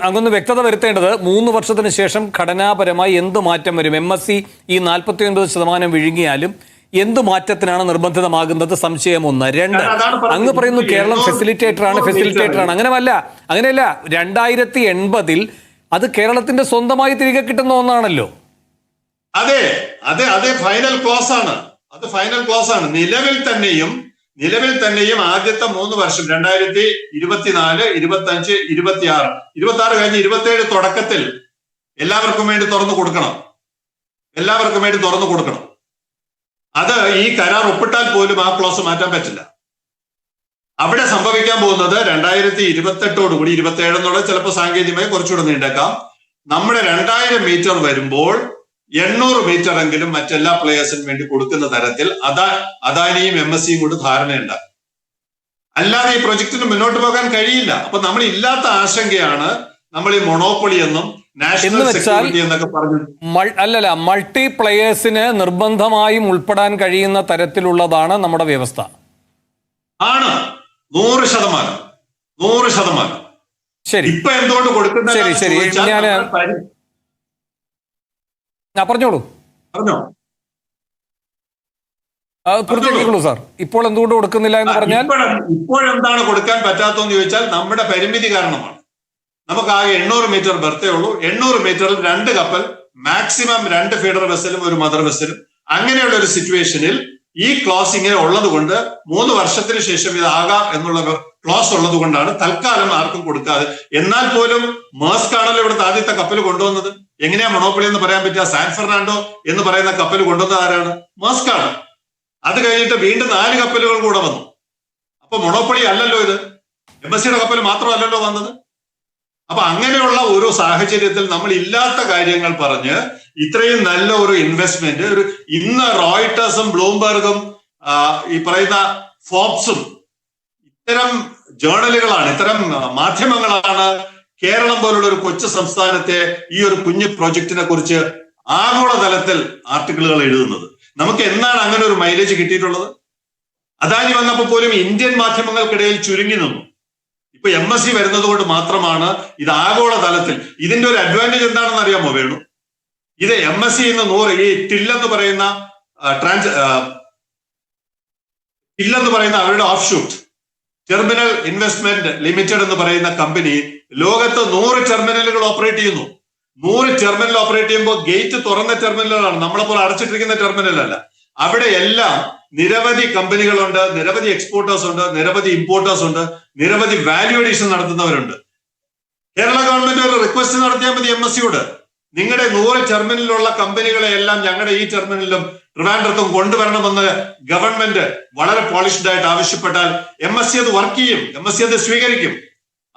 Speaker 1: അങ്ങൊന്ന് വ്യക്തത വരുത്തേണ്ടത്, 3 വർഷത്തിന് ശേഷം ഘടനാപരമായി എന്ത് മാറ്റം വരും? MSC ഈ 49% വിഴുങ്ങിയാലും എന്ത് മാറ്റത്തിനാണ് നിർബന്ധിതമാകുന്നത്? സംശയം 1. 2, അങ്ങ് പറയുന്നു കേരളം ഫെസിലിറ്റേറ്റർ ആണ്. അങ്ങനെയല്ല. 2080 അത് കേരളത്തിന്റെ സ്വന്തമായി തിരികെ കിട്ടുന്ന ഒന്നാണല്ലോ.
Speaker 8: അതെ ഫൈനൽ ക്ലോസ് ആണ്. നിലവിൽ തന്നെയും ആദ്യത്തെ 3 വർഷം 2024, 25, 26 കഴിഞ്ഞ് 27 തുടക്കത്തിൽ എല്ലാവർക്കും വേണ്ടി തുറന്നു കൊടുക്കണം. അത് ഈ കരാർ ഒപ്പിട്ടാൽ പോലും ആ ക്ലോസ് മാറ്റാൻ പറ്റില്ല. അവിടെ സംഭവിക്കാൻ പോകുന്നത് 2028 27 എന്നുള്ളത് ചിലപ്പോൾ സാങ്കേതികമായി കുറച്ചുകൂടെ നീണ്ടേക്കാം. നമ്മുടെ 2000 മീറ്റർ വരുമ്പോൾ 800 മീറ്റർ എങ്കിലും മറ്റെല്ലാ പ്ലേയേഴ്സിനും വേണ്ടി കൊടുക്കുന്ന തരത്തിൽ അദാനിയും MSCയും കൂടി ധാരണയുണ്ടാകും. അല്ലാതെ ഈ പ്രൊജക്ടിന് മുന്നോട്ട് പോകാൻ കഴിയില്ല. അപ്പൊ നമ്മൾ ഇല്ലാത്ത ആശങ്കയാണ് നമ്മൾ ഈ മൊണോപ്പൊളി എന്നും നാഷണൽ സെക്യൂരിറ്റി എന്നൊക്കെ പറഞ്ഞു.
Speaker 1: മൾട്ടി പ്ലേയേഴ്സിന് നിർബന്ധമായും ഉൾപ്പെടാൻ കഴിയുന്ന തരത്തിലുള്ളതാണ് നമ്മുടെ വ്യവസ്ഥ.
Speaker 8: ആണ് 100%.
Speaker 1: ശരി,
Speaker 8: ഇപ്പൊ എന്തുകൊണ്ട് കൊടുക്കുന്ന
Speaker 1: പറഞ്ഞോളൂ സാർ. ഇപ്പോൾ എന്തുകൊണ്ട് കൊടുക്കുന്നില്ല എന്ന് പറഞ്ഞാൽ
Speaker 8: ഇപ്പോഴെന്താണ് കൊടുക്കാൻ പറ്റാത്തതെന്ന് ചോദിച്ചാൽ നമ്മുടെ പരിമിതി കാരണമാണ്. നമുക്ക് ആകെ 800 മീറ്റർ ബർത്തേ ഉള്ളൂ. 800 മീറ്ററിൽ 2 കപ്പൽ, മാക്സിമം 2 ഫീഡർ വെസലും ഒരു മദർ വെസലും. അങ്ങനെയുള്ള ഒരു സിറ്റുവേഷനിൽ ഈ ക്ലോസ് ഇങ്ങനെ ഉള്ളത് കൊണ്ട് 3 വർഷത്തിന് ശേഷം ഇതാകാം എന്നുള്ള ക്ലോസ് ഉള്ളത് കൊണ്ടാണ് തൽക്കാലം ആർക്കും കൊടുക്കാതെ. എന്നാൽ പോലും മേഴ്സ്ക് ആണല്ലോ ഇവിടുത്തെ ആദ്യത്തെ കപ്പൽ കൊണ്ടുവന്നത്. എങ്ങനെയാ മൊണോപ്പൊളി എന്ന് പറയാൻ പറ്റുക? സാൻ ഫെർണാണ്ടോ എന്ന് പറയുന്ന കപ്പൽ കൊണ്ടുവന്നത് ആരാണ്? മേഴ്സ്ക് ആണ്. അത് കഴിഞ്ഞിട്ട് വീണ്ടും 4 കപ്പലുകൾ കൂടെ വന്നു. അപ്പൊ മൊണോപ്പൊളി അല്ലല്ലോ ഇത്. MSCയുടെ കപ്പൽ മാത്രമല്ലല്ലോ വന്നത്. അപ്പൊ അങ്ങനെയുള്ള ഒരു സാഹചര്യത്തിൽ നമ്മൾ ഇല്ലാത്ത കാര്യങ്ങൾ പറഞ്ഞ് ഇത്രയും നല്ല ഒരു ഇൻവെസ്റ്റ്മെന്റ് ഇന്ന് റോയിട്ടേഴ്സും ബ്ലൂംബെർഗും ഈ പറയുന്ന ഫോബ്സും ഇത്തരം ജേർണലുകളാണ്, ഇത്തരം മാധ്യമങ്ങളാണ് കേരളം പോലുള്ള ഒരു കൊച്ചു സംസ്ഥാനത്തെ ഈ ഒരു കുഞ്ഞു പ്രോജക്റ്റിനെ കുറിച്ച് ആഗോളതലത്തിൽ ആർട്ടിക്കിളുകൾ എഴുതുന്നത്. നമുക്ക് എന്നാണ് അങ്ങനെ ഒരു മൈലേജ് കിട്ടിയിട്ടുള്ളത്? അദാനി വന്നപ്പോൾ പോലും ഇന്ത്യൻ മാധ്യമങ്ങൾക്കിടയിൽ ചുരുങ്ങി നിന്നു. ഇപ്പൊ MSC വരുന്നത് കൊണ്ട് മാത്രമാണ് ഇത് ആഗോളതലത്തിൽ. ഇതിന്റെ ഒരു അഡ്വാൻറ്റേജ് എന്താണെന്ന് അറിയാമോ വേണു? ഇത് MSC ഇന്ന് 100 ഈ ടില്ലെന്ന് പറയുന്ന അവരുടെ of shoot terminal investment limited എന്ന് പറയുന്ന കമ്പനി ലോകത്ത് 100 ടെർമിനലുകൾ ഓപ്പറേറ്റ് ചെയ്യുന്നു. 100 ടെർമിനൽ ഓപ്പറേറ്റ് ചെയ്യുമ്പോൾ ഗേറ്റ് തുറന്ന ടെർമിനലുകളാണ്, നമ്മളെപ്പോലെ അടച്ചിട്ടിരിക്കുന്ന ടെർമിനൽ അല്ല. അവിടെ എല്ലാം നിരവധി കമ്പനികളുണ്ട്, നിരവധി എക്സ്പോർട്ടേഴ്സ് ഉണ്ട്, നിരവധി ഇമ്പോർട്ടേഴ്സ് ഉണ്ട്, നിരവധി വാല്യൂ അഡീഷൻ നടത്തുന്നവരുണ്ട്. കേരള ഗവൺമെന്റ് ഒരു റിക്വസ്റ്റ് നടത്തിയാൽ മതി MSCയോട്, നിങ്ങളുടെ 100 ടെർമിനലിലുള്ള കമ്പനികളെ എല്ലാം ഞങ്ങളുടെ ഈ ടെർമിനലിലും ട്രിവാൻഡ്രത്തും കൊണ്ടുവരണമെന്ന് ഗവൺമെന്റ് വളരെ പോളിഷ്ഡ് ആയിട്ട് ആവശ്യപ്പെട്ടാൽ MSC അത് വർക്ക് ചെയ്യും, MSC അത് സ്വീകരിക്കും.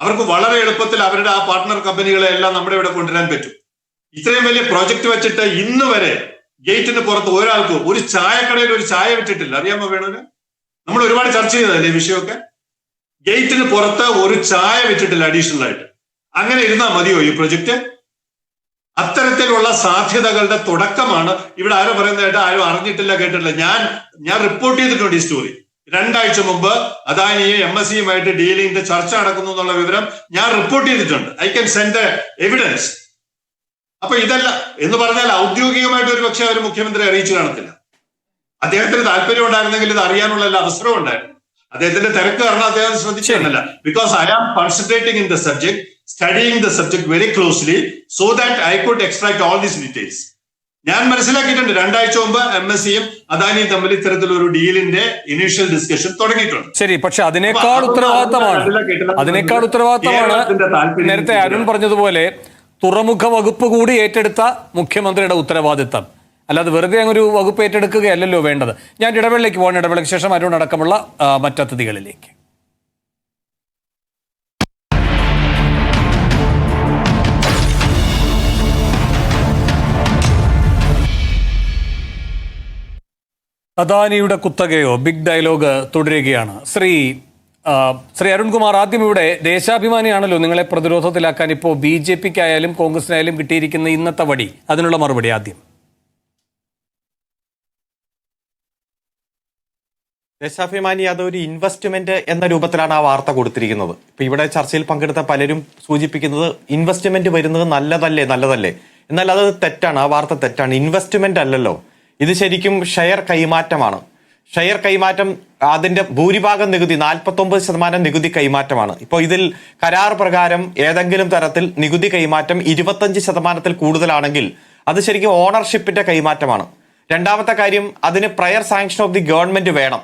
Speaker 8: അവർക്ക് വളരെ എളുപ്പത്തിൽ അവരുടെ ആ പാർട്ട്ണർ കമ്പനികളെ എല്ലാം നമ്മുടെ ഇവിടെ കൊണ്ടുവരാൻ പറ്റും. ഇത്രയും വലിയ പ്രോജക്റ്റ് വെച്ചിട്ട് ഇന്ന് വരെ ഗേറ്റിന് പുറത്ത് ഒരാൾക്ക് ഒരു ചായക്കടയിൽ ഒരു ചായ വിറ്റിട്ടില്ല. അറിയാമോ വേണുവിന്? നമ്മൾ ഒരുപാട് ചർച്ച ചെയ്തതല്ലേ ഈ വിഷയമൊക്കെ. ഗേറ്റിന് പുറത്ത് ഒരു ചായ വിറ്റിട്ടില്ല അഡീഷണൽ ആയിട്ട്. അങ്ങനെ ഇരുന്നാൽ മതിയോ ഈ പ്രൊജക്ട്? അത്തരത്തിലുള്ള സാധ്യതകളുടെ തുടക്കമാണ്. ഇവിടെ ആരോ പറയുന്നതായിട്ട് ആരും അറിഞ്ഞിട്ടില്ല, കേട്ടിട്ടില്ല. ഞാൻ റിപ്പോർട്ട് ചെയ്തിട്ടുണ്ട് ഈ സ്റ്റോറി. 2 ആഴ്ച മുമ്പ് അദാനിയെ MSCയുമായിട്ട് ഡീലിംഗിന്റെ ചർച്ച നടക്കുന്നു എന്നുള്ള വിവരം ഞാൻ റിപ്പോർട്ട് ചെയ്തിട്ടുണ്ട്. I can send evidence. അപ്പൊ ഇതല്ല എന്ന് പറഞ്ഞാൽ ഔദ്യോഗികമായിട്ട് ഒരു പക്ഷേ അവർ മുഖ്യമന്ത്രി അറിയിച്ചു കാണത്തില്ല. അദ്ദേഹത്തിന് താല്പര്യം ഉണ്ടായിരുന്നെങ്കിൽ ഇത് അറിയാനുള്ള എല്ലാ അവസരവും ഉണ്ടായിരുന്നു. അദ്ദേഹത്തിന്റെ തിരക്ക് കാരണം അദ്ദേഹം ശ്രദ്ധിച്ചിരുന്നില്ല. Because I am concentrating in the subject, studying the subject very closely so that I could extract all these details. ഞാൻ മനസ്സിലാക്കിയിട്ടുണ്ട് 2 ആഴ്ച മുമ്പ് MSCയും അദാനിയും തമ്മിൽ ഇത്തരത്തിലൊരു ഡീലിന്റെ ഇനീഷ്യൽ ഡിസ്കഷൻ തുടങ്ങിയിട്ടുണ്ട്.
Speaker 1: ശരി, പക്ഷെ അതിനേക്കാൾ ഉത്തരവാദിത്തമാണ് നേരത്തെ അരുൺ പറഞ്ഞതുപോലെ തുറമുഖ വകുപ്പ് കൂടി ഏറ്റെടുത്ത മുഖ്യമന്ത്രിയുടെ ഉത്തരവാദിത്തം. അല്ലാതെ വെറുതെ അങ്ങൊരു വകുപ്പ് ഏറ്റെടുക്കുകയല്ലല്ലോ വേണ്ടത്. ഞാൻ ഇടവേളയ്ക്ക് പോകണം. ഇടവേളയ്ക്ക് ശേഷം അരുൺ അടക്കമുള്ള മറ്റതിഥികളിലേക്ക്. അദാനിയുടെ കുത്തകയോ ബിഗ് ഡയലോഗ് തുടരുകയാണ്. ശ്രീ അരുൺകുമാർ, ആദ്യം ഇവിടെ ദേശാഭിമാനിയാണല്ലോ നിങ്ങളെ പ്രതിരോധത്തിലാക്കാൻ ഇപ്പോൾ BJPക്കായാലും കോൺഗ്രസിനായാലും കിട്ടിയിരിക്കുന്ന ഇന്നത്തെ വടി, അതിനുള്ള മറുപടി ആദ്യം.
Speaker 5: ദേശാഭിമാനി അതൊരു ഇൻവെസ്റ്റ്മെന്റ് എന്ന രൂപത്തിലാണ് ആ വാർത്ത കൊടുത്തിരിക്കുന്നത്. ഇപ്പൊ ഇവിടെ ചർച്ചയിൽ പങ്കെടുത്ത പലരും സൂചിപ്പിക്കുന്നത് ഇൻവെസ്റ്റ്മെന്റ് വരുന്നത് നല്ലതല്ലേ. എന്നാൽ അത് തെറ്റാണ്, ആ വാർത്ത തെറ്റാണ്. ഇൻവെസ്റ്റ്മെന്റ് അല്ലല്ലോ, ഇത് ശരിക്കും ഷെയർ കൈമാറ്റമാണ്. ഷെയർ കൈമാറ്റം, അതിന്റെ ഭൂരിഭാഗം നികുതി 49% നികുതി കൈമാറ്റമാണ്. ഇപ്പോൾ ഇതിൽ കരാർ പ്രകാരം ഏതെങ്കിലും തരത്തിൽ നികുതി കൈമാറ്റം 25% കൂടുതലാണെങ്കിൽ അത് ശരിക്കും ഓണർഷിപ്പിന്റെ കൈമാറ്റമാണ്. രണ്ടാമത്തെ കാര്യം, അതിന് prior sanction of the government വേണം,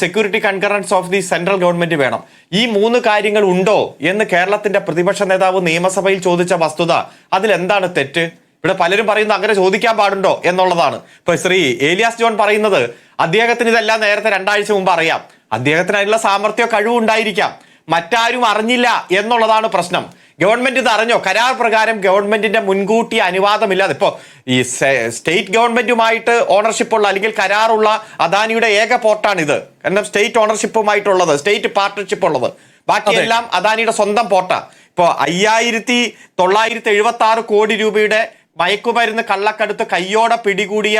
Speaker 5: security concurrence of the central government വേണം. ഈ 3 കാര്യങ്ങൾ ഉണ്ടോ എന്ന് കേരളത്തിന്റെ പ്രതിപക്ഷ നേതാവ് നിയമസഭയിൽ ചോദിച്ച വസ്തുത, അതിലെന്താണ് തെറ്റ്? ഇവിടെ പലരും പറയുന്നത് അങ്ങനെ ചോദിക്കാൻ പാടുണ്ടോ എന്നുള്ളതാണ്. ഇപ്പൊ ശ്രീ ഏലിയാസ് ജോൺ പറയുന്നത് അദ്ദേഹത്തിന് ഇതെല്ലാം നേരത്തെ 2 ആഴ്ച മുമ്പ് അറിയാം. അദ്ദേഹത്തിന് അതിനുള്ള സാമർത്ഥ്യമോ കഴിവുണ്ടായിരിക്കാം, മറ്റാരും അറിഞ്ഞില്ല എന്നുള്ളതാണ് പ്രശ്നം. ഗവൺമെന്റ് ഇത് അറിഞ്ഞോ? കരാർ പ്രകാരം ഗവൺമെന്റിന്റെ മുൻകൂട്ടി അനുവാദമില്ലാതെ ഇപ്പോ ഈ സ്റ്റേറ്റ് ഗവൺമെന്റുമായിട്ട് ഓണർഷിപ്പുള്ള അല്ലെങ്കിൽ കരാറുള്ള അദാനിയുടെ ഏക പോർട്ടാണിത്. കാരണം സ്റ്റേറ്റ് ഓണർഷിപ്പുമായിട്ടുള്ളത്, സ്റ്റേറ്റ് പാർട്ണർഷിപ്പ് ഉള്ളത്, ബാക്കിയെല്ലാം അദാനിയുടെ സ്വന്തം പോർട്ടാ. ഇപ്പോ 5976 കോടി രൂപയുടെ മയക്കുമരുന്ന് കള്ളക്കടുത്ത് കയ്യോടെ പിടികൂടിയ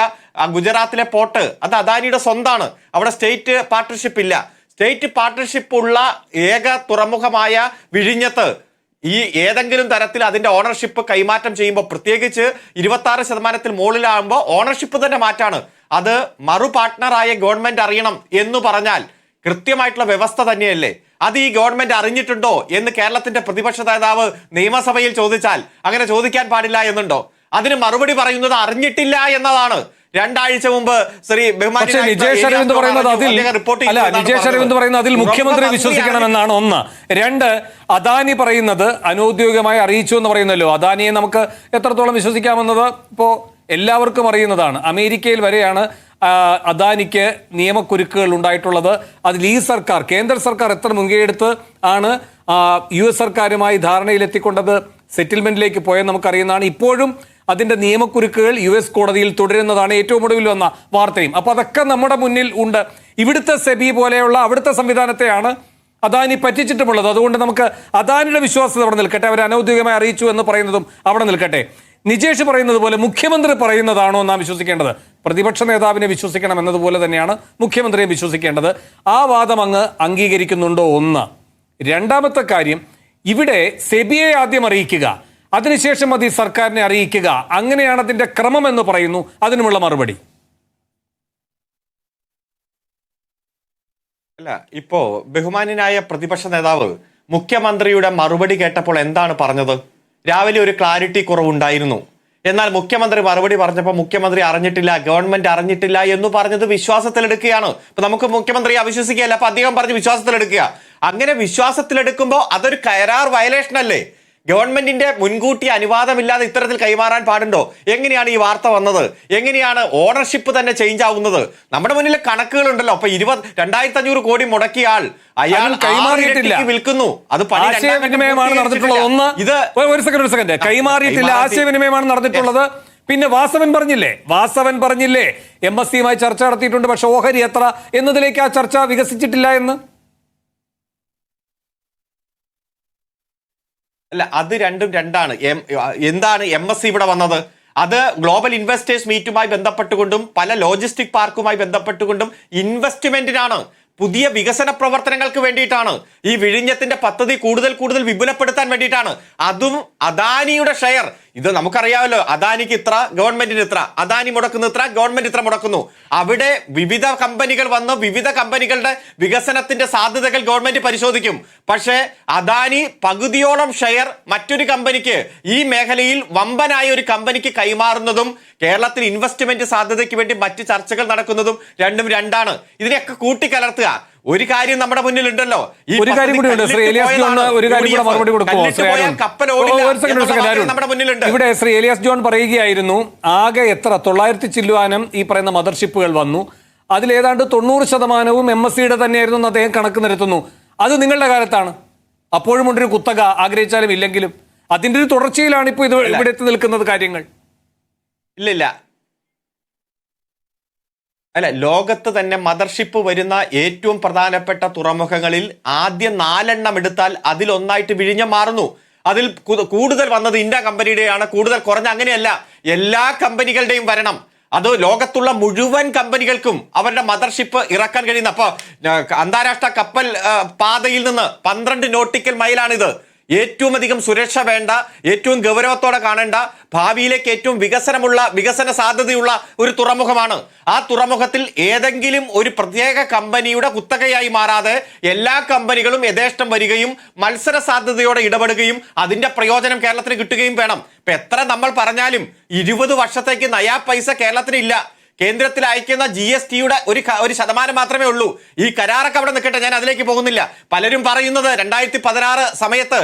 Speaker 5: ഗുജറാത്തിലെ പോർട്ട് അത് അദാനിയുടെ സ്വന്തമാണ്. അവിടെ സ്റ്റേറ്റ് പാർട്ണർഷിപ്പ് ഇല്ല. സ്റ്റേറ്റ് പാർട്ണർഷിപ്പ് ഉള്ള ഏക തുറമുഖമായ വിഴിഞ്ഞത്ത് ഈ ഏതെങ്കിലും തരത്തിൽ അതിന്റെ ഓണർഷിപ്പ് കൈമാറ്റം ചെയ്യുമ്പോൾ, പ്രത്യേകിച്ച് 26% മുകളിലാകുമ്പോൾ ഓണർഷിപ്പ് തന്നെ മാറ്റാണ്. അത് മറു പാർട്ട്ണറായ ഗവൺമെന്റ് അറിയണം എന്ന് പറഞ്ഞാൽ കൃത്യമായിട്ടുള്ള വ്യവസ്ഥ തന്നെയല്ലേ? അത് ഈ ഗവൺമെന്റ് അറിഞ്ഞിട്ടുണ്ടോ എന്ന് കേരളത്തിന്റെ പ്രതിപക്ഷ നേതാവ് നിയമസഭയിൽ ചോദിച്ചാൽ അങ്ങനെ ചോദിക്കാൻ പാടില്ല എന്നുണ്ടോ? അതിന് മറുപടി പറയുന്നത് അറിഞ്ഞിട്ടില്ല എന്നതാണ്. 2 ആഴ്ച മുമ്പ് ശ്രീ
Speaker 1: നിജേഷ് അരവിന്ദ് പറയുന്നത് അതിൽ മുഖ്യമന്ത്രി വിശ്വസിക്കണമെന്നാണ് ഒന്ന്. 2, അദാനി പറയുന്നത് അനൗദ്യോഗികമായി അറിയിച്ചു എന്ന് പറയുന്നല്ലോ. അദാനിയെ നമുക്ക് എത്രത്തോളം വിശ്വസിക്കാമെന്നത് ഇപ്പോൾ എല്ലാവർക്കും അറിയുന്നതാണ്. അമേരിക്കയിൽ വരെയാണ് അദാനിക്ക് നിയമക്കുരുക്കുകൾ ഉണ്ടായിട്ടുള്ളത്. അതിൽ ഈ സർക്കാർ, കേന്ദ്ര സർക്കാർ എത്ര മുൻകൈയെടുത്ത് ആണ് US സർക്കാരുമായി ധാരണയിലെത്തിക്കൊണ്ടത് സെറ്റിൽമെന്റിലേക്ക് പോയെന്ന് നമുക്കറിയുന്നതാണ്. ഇപ്പോഴും അതിന്റെ നിയമക്കുരുക്കുകൾ US കോടതിയിൽ തുടരുന്നതാണ് ഏറ്റവും ഒടുവിൽ വന്ന വാർത്തയും. അപ്പൊ അതൊക്കെ നമ്മുടെ മുന്നിൽ ഉണ്ട്. ഇവിടുത്തെ സെബി പോലെയുള്ള അവിടുത്തെ സംവിധാനത്തെയാണ് അദാനി പറ്റിച്ചിട്ടുമുള്ളത്. അതുകൊണ്ട് നമുക്ക് അദാനിയുടെ വിശ്വാസത അവിടെ നിൽക്കട്ടെ, അവർ അനൗദ്യോഗികമായി അറിയിച്ചു എന്ന് പറയുന്നതും അവിടെ നിൽക്കട്ടെ. നിജേഷ് പറയുന്നത് പോലെ മുഖ്യമന്ത്രി പറയുന്നതാണോ നാം വിശ്വസിക്കേണ്ടത്? പ്രതിപക്ഷ നേതാവിനെ വിശ്വസിക്കണം എന്നതുപോലെ തന്നെയാണ് മുഖ്യമന്ത്രിയെ വിശ്വസിക്കേണ്ടത്. ആ വാദം അങ്ങ് അംഗീകരിക്കുന്നുണ്ടോ? ഒന്ന്. രണ്ടാമത്തെ കാര്യം, ഇവിടെ സെബിയെ ആദ്യം അറിയിക്കുക, അതിനുശേഷം മതി സർക്കാരിനെ അറിയിക്കുക, അങ്ങനെയാണ് അതിന്റെ ക്രമം എന്ന് പറയുന്നു. അതിനുമുള്ള മറുപടി
Speaker 5: അല്ല. ഇപ്പോ ബഹുമാന്യനായ പ്രതിപക്ഷ നേതാവ് മുഖ്യമന്ത്രിയുടെ മറുപടി കേട്ടപ്പോൾ എന്താണ് പറഞ്ഞത്? രാവിലെ ഒരു ക്ലാരിറ്റി കുറവുണ്ടായിരുന്നു. എന്നാൽ മുഖ്യമന്ത്രി മറുപടി പറഞ്ഞപ്പോൾ മുഖ്യമന്ത്രി അറിഞ്ഞിട്ടില്ല, ഗവൺമെന്റ് അറിഞ്ഞിട്ടില്ല എന്ന് പറഞ്ഞത് വിശ്വാസത്തിലെടുക്കുകയാണ്. ഇപ്പൊ നമുക്ക് മുഖ്യമന്ത്രിയെ അവിശ്വസിക്കുകയല്ല, അപ്പൊ അദ്ദേഹം പറഞ്ഞ് വിശ്വാസത്തിലെടുക്കുക. അങ്ങനെ വിശ്വാസത്തിലെടുക്കുമ്പോൾ അതൊരു കരാർ വയലേഷൻ അല്ലേ? ഗവൺമെന്റിന്റെ മുൻകൂട്ടി അനുവാദമില്ലാതെ ഇത്തരത്തിൽ കൈമാറാൻ പാടുണ്ടോ? എങ്ങനെയാണ് ഈ വാർത്ത വന്നത്? എങ്ങനെയാണ് ഓണർഷിപ്പ് തന്നെ ചേഞ്ച് ആവുന്നത്? നമ്മുടെ മുന്നിൽ കണക്കുകളുണ്ടല്ലോ. അപ്പൊ 2500 കോടി മുടക്കിയ ആൾ അയാൾ കൈമാറിയിട്ടില്ല, വിൽക്കുന്നു. അത്
Speaker 1: ആശയവിനിമയമാണ് നടന്നിട്ടുള്ളത്. ഒന്ന്, ഇത് ഒരു സെക്കൻഡ്, കൈമാറിയിട്ടില്ല, ആശയവിനിമയമാണ് നടന്നിട്ടുള്ളത്. പിന്നെ വാസവൻ പറഞ്ഞില്ലേ MSCയുമായി ചർച്ച നടത്തിയിട്ടുണ്ട്, പക്ഷെ ഓഹരി എത്ര എന്നതിലേക്ക് ആ ചർച്ച വികസിച്ചിട്ടില്ല എന്ന്.
Speaker 5: അല്ല, അത് രണ്ടാണ്. എന്താണ് MSC ഇവിടെ വന്നത്? അത് ഗ്ലോബൽ ഇൻവെസ്റ്റേഴ്സ് മീറ്റുമായി ബന്ധപ്പെട്ടുകൊണ്ടും പല ലോജിസ്റ്റിക് പാർക്കുമായി ബന്ധപ്പെട്ടുകൊണ്ടും ഇൻവെസ്റ്റ്മെന്റിനാണ്, പുതിയ വികസന പ്രവർത്തനങ്ങൾക്ക് വേണ്ടിയിട്ടാണ്. ഈ വിഴിഞ്ഞത്തിന്റെ പദ്ധതി കൂടുതൽ വിപുലപ്പെടുത്താൻ വേണ്ടിയിട്ടാണ്. അതും അദാനിയുടെ ഷെയർ ഇത് നമുക്കറിയാമല്ലോ, അദാനിക്ക് ഇത്ര, ഗവൺമെന്റിന് ഇത്ര, അദാനി മുടക്കുന്ന ഇത്ര, ഗവൺമെന്റ് ഇത്ര മുടക്കുന്നു. അവിടെ വിവിധ കമ്പനികൾ വന്ന് വിവിധ കമ്പനികളുടെ വികസനത്തിന്റെ സാധ്യതകൾ ഗവൺമെന്റ് പരിശോധിക്കും. പക്ഷേ അദാനി പകുതിയോളം ഷെയർ മറ്റൊരു കമ്പനിക്ക്, ഈ മേഖലയിൽ വമ്പനായ ഒരു കമ്പനിക്ക് കൈമാറുന്നതും കേരളത്തിൽ ഇൻവെസ്റ്റ്മെന്റ് സാധ്യതയ്ക്ക് വേണ്ടി മറ്റ് ചർച്ചകൾ നടക്കുന്നതും രണ്ടും രണ്ടാണ്. ഇതിനെയൊക്കെ കൂട്ടിക്കലർത്തുക. ഒരു കാര്യം നമ്മുടെ മുന്നിലുണ്ടല്ലോ,
Speaker 1: ഒരു കാര്യം കൂടി ഉണ്ട്. ശ്രീ എലിയാസ് ജോൺ ഒരു കാര്യം കൂടെ മറുപടി കൊടുക്കുമോ?
Speaker 5: നമ്മുടെ മുന്നിലുണ്ട്.
Speaker 1: ഇവിടെ ശ്രീ എലിയാസ് ജോൺ പറയുകയായിരുന്നു, ആകെ എത്ര 900 ചില്ലുവാനം ഈ പറയുന്ന മദർഷിപ്പുകൾ വന്നു, അതിലേതാണ്ട് 90% MSCയുടെ തന്നെയായിരുന്നു എന്ന് അദ്ദേഹം കണക്ക് നിരത്തുന്നു. അത് നിങ്ങളുടെ കാലത്താണ്. അപ്പോഴും ഉണ്ടൊരു കുത്തക, ആഗ്രഹിച്ചാലും ഇല്ലെങ്കിലും. അതിന്റെ ഒരു തുടർച്ചയിലാണ് ഇപ്പോൾ ഇത് ഇവിടെ എത്തി നിൽക്കുന്നത് കാര്യങ്ങൾ.
Speaker 5: ഇല്ല, ലോകത്ത് തന്നെ മദർഷിപ്പ് വരുന്ന ഏറ്റവും പ്രധാനപ്പെട്ട തുറമുഖങ്ങളിൽ ആദ്യം 4 എടുത്താൽ അതിലൊന്നായിട്ട് വിഴിഞ്ഞം മാറുന്നു. അതിൽ കൂടുതൽ വന്നത് ഇന്ത്യ കമ്പനിയുടെയാണ്, കൂടുതൽ കുറഞ്ഞ അങ്ങനെയല്ല, എല്ലാ കമ്പനികളുടെയും വരണം. അത് ലോകത്തുള്ള മുഴുവൻ കമ്പനികൾക്കും അവരുടെ മദർഷിപ്പ് ഇറക്കാൻ കഴിയുന്ന, അപ്പൊ അന്താരാഷ്ട്ര കപ്പൽ പാതയിൽ നിന്ന് 12 നോട്ടിക്കൽ മൈലാണിത്. ഏറ്റവും അധികം സുരക്ഷ വേണ്ട, ഏറ്റവും ഗൗരവത്തോടെ കാണേണ്ട, ഭാവിയിലേക്ക് ഏറ്റവും വികസന സാധ്യതയുള്ള ഒരു തുറമുഖമാണ്. ആ തുറമുഖത്തിൽ ഏതെങ്കിലും ഒരു പ്രത്യേക കമ്പനിയുടെ കുത്തകയായി മാറാതെ എല്ലാ കമ്പനികളും യഥേഷ്ടം വരികയും മത്സര സാധ്യതയോടെ ഇടപെടുകയും അതിന്റെ പ്രയോജനം കേരളത്തിന് കിട്ടുകയും വേണം. ഇപ്പൊ എത്ര നമ്മൾ പറഞ്ഞാലും 20 വർഷത്തേക്ക് നയാ പൈസ കേരളത്തിന് ഇല്ല. കേന്ദ്രത്തിൽ അയക്കുന്ന GSTയുടെ ഒരു ശതമാനം മാത്രമേ ഉള്ളൂ. ഈ കരാറൊക്കെ അവിടെ നിൽക്കട്ടെ, ഞാൻ അതിലേക്ക് പോകുന്നില്ല. പലരും പറയുന്നത് 2016 സമയത്ത്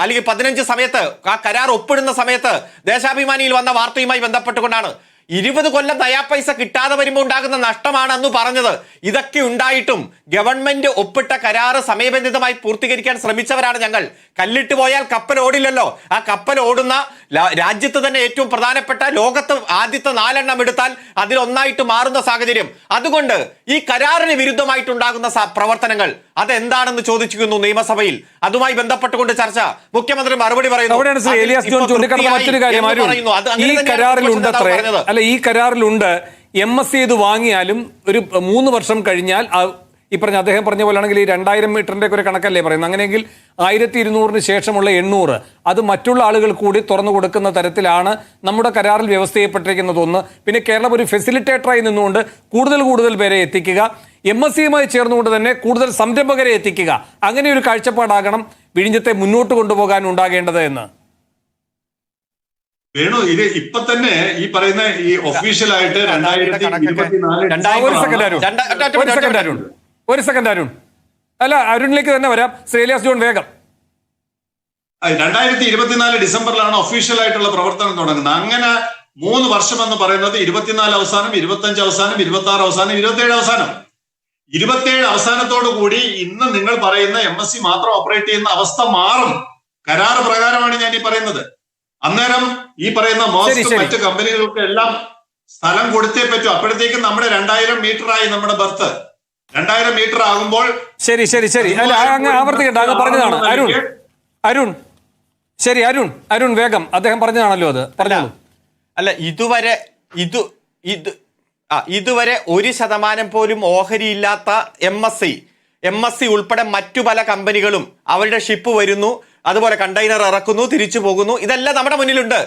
Speaker 5: അല്ലെങ്കിൽ 15 സമയത്ത് ആ കരാർ ഒപ്പിടുന്ന സമയത്ത് ദേശാഭിമാനിയിൽ വന്ന വാർത്തയുമായി ബന്ധപ്പെട്ടുകൊണ്ടാണ്. 20 കൊല്ലം നയാ പൈസ കിട്ടാതെ വരുമ്പോൾ ഉണ്ടാകുന്ന നഷ്ടമാണ് അന്ന് പറഞ്ഞത്. ഇതൊക്കെ ഉണ്ടായിട്ടും ഗവൺമെന്റ് ഒപ്പിട്ട കരാറ് സമയബന്ധിതമായി പൂർത്തീകരിക്കാൻ ശ്രമിച്ചവരാണ് ഞങ്ങൾ. കല്ലിട്ട് പോയാൽ കപ്പൽ ഓടില്ലല്ലോ. ആ കപ്പൽ ഓടുന്ന രാജ്യത്ത് തന്നെ ഏറ്റവും പ്രധാനപ്പെട്ട, ലോകത്ത് ആദ്യത്തെ 4 എടുത്താൽ അതിലൊന്നായിട്ട് മാറുന്ന സാഹചര്യം. അതുകൊണ്ട് ഈ കരാറിന് വിരുദ്ധമായിട്ടുണ്ടാകുന്ന പ്രവർത്തനങ്ങൾ അതെന്താണെന്ന് ചോദിച്ചിരിക്കുന്നു നിയമസഭയിൽ. അതുമായി ബന്ധപ്പെട്ടുകൊണ്ട് ചർച്ച. മുഖ്യമന്ത്രി മറുപടി പറയുന്നു.
Speaker 1: ഈ കരാറിലുണ്ട് MSC ഇത് വാങ്ങിയാലും ഒരു 3 വർഷം കഴിഞ്ഞാൽ ഈ അദ്ദേഹം പറഞ്ഞ പോലെയാണെങ്കിൽ ഈ 2000 മീറ്ററിന്റെ ഒരു കണക്കല്ലേ പറയുന്നത്, അങ്ങനെയെങ്കിൽ 1200 ശേഷമുള്ള 800 അത് മറ്റുള്ള ആളുകൾ കൂടി തുറന്നു കൊടുക്കുന്ന തരത്തിലാണ് നമ്മുടെ കരാറിൽ വ്യവസ്ഥ ചെയ്യപ്പെട്ടിരിക്കുന്നത്. ഒന്ന്, പിന്നെ കേരളം ഒരു ഫെസിലിറ്റേറ്ററായി നിന്നുകൊണ്ട് കൂടുതൽ പേരെ എത്തിക്കുക, MSCയുമായി ചേർന്നുകൊണ്ട് തന്നെ കൂടുതൽ സംരംഭകരെ എത്തിക്കുക, അങ്ങനെ ഒരു കാഴ്ചപ്പാടാകണം വിഴിഞ്ഞത്തെ മുന്നോട്ട് കൊണ്ടുപോകാൻ ഉണ്ടാകേണ്ടത് എന്ന്.
Speaker 8: വേണു, ഇത് ഇപ്പൊ തന്നെ ഈ പറയുന്ന ഈ ഒഫീഷ്യലായിട്ട് 2024
Speaker 1: ഒരു സെക്കൻഡ് അരുൺ, അല്ല അരുണിലേക്ക് തന്നെ വരാം. ശ്രീ എലിയാസ് ജോൺ വേഗം.
Speaker 8: 2024 ഡിസംബറിലാണ് ഒഫീഷ്യൽ ആയിട്ടുള്ള പ്രവർത്തനം തുടങ്ങുന്നത്. അങ്ങനെ 3 വർഷം എന്ന് പറയുന്നത് 24 അവസാനം, 25 അവസാനം, 26 അവസാനം, 27 അവസാനം. 27 അവസാനത്തോടു കൂടി ഇന്ന് നിങ്ങൾ പറയുന്ന MSC മാത്രം ഓപ്പറേറ്റ് ചെയ്യുന്ന അവസ്ഥ മാറും. കരാർ പ്രകാരമാണ് ഞാൻ ഈ പറയുന്നത്. അന്നേരം ഈ പറയുന്ന മോസ്ക് മറ്റ് കമ്പനികൾക്ക് എല്ലാം സ്ഥലം കൊടുത്തേ പറ്റൂ. അപ്പോഴത്തേക്കും നമ്മുടെ 2000 മീറ്റർ ആയി നമ്മുടെ ബർത്ത്. 2000 മീറ്റർ ആകുമ്പോൾ
Speaker 1: ശരി അല്ല അങ്ങ് ആവർത്തിക്കട്ടെ, അങ്ങ് പറഞ്ഞതാണ് അരുൺ. ശരി അരുൺ വേഗം, അദ്ദേഹം പറഞ്ഞതാണല്ലോ അത് പറഞ്ഞോളൂ.
Speaker 5: അല്ല, ഇതുവരെ 1% പോലും ഓഹരിയില്ലാത്ത MSC ഉൾപ്പെടെ മറ്റു പല കമ്പനികളും അവരുടെ ഷിപ്പ് വരുന്നു, അതുപോലെ കണ്ടെയ്നർ ഇറക്കുന്നു, തിരിച്ചു പോകുന്നു. ഇതെല്ലാം നമ്മുടെ മുന്നിലുണ്ട്.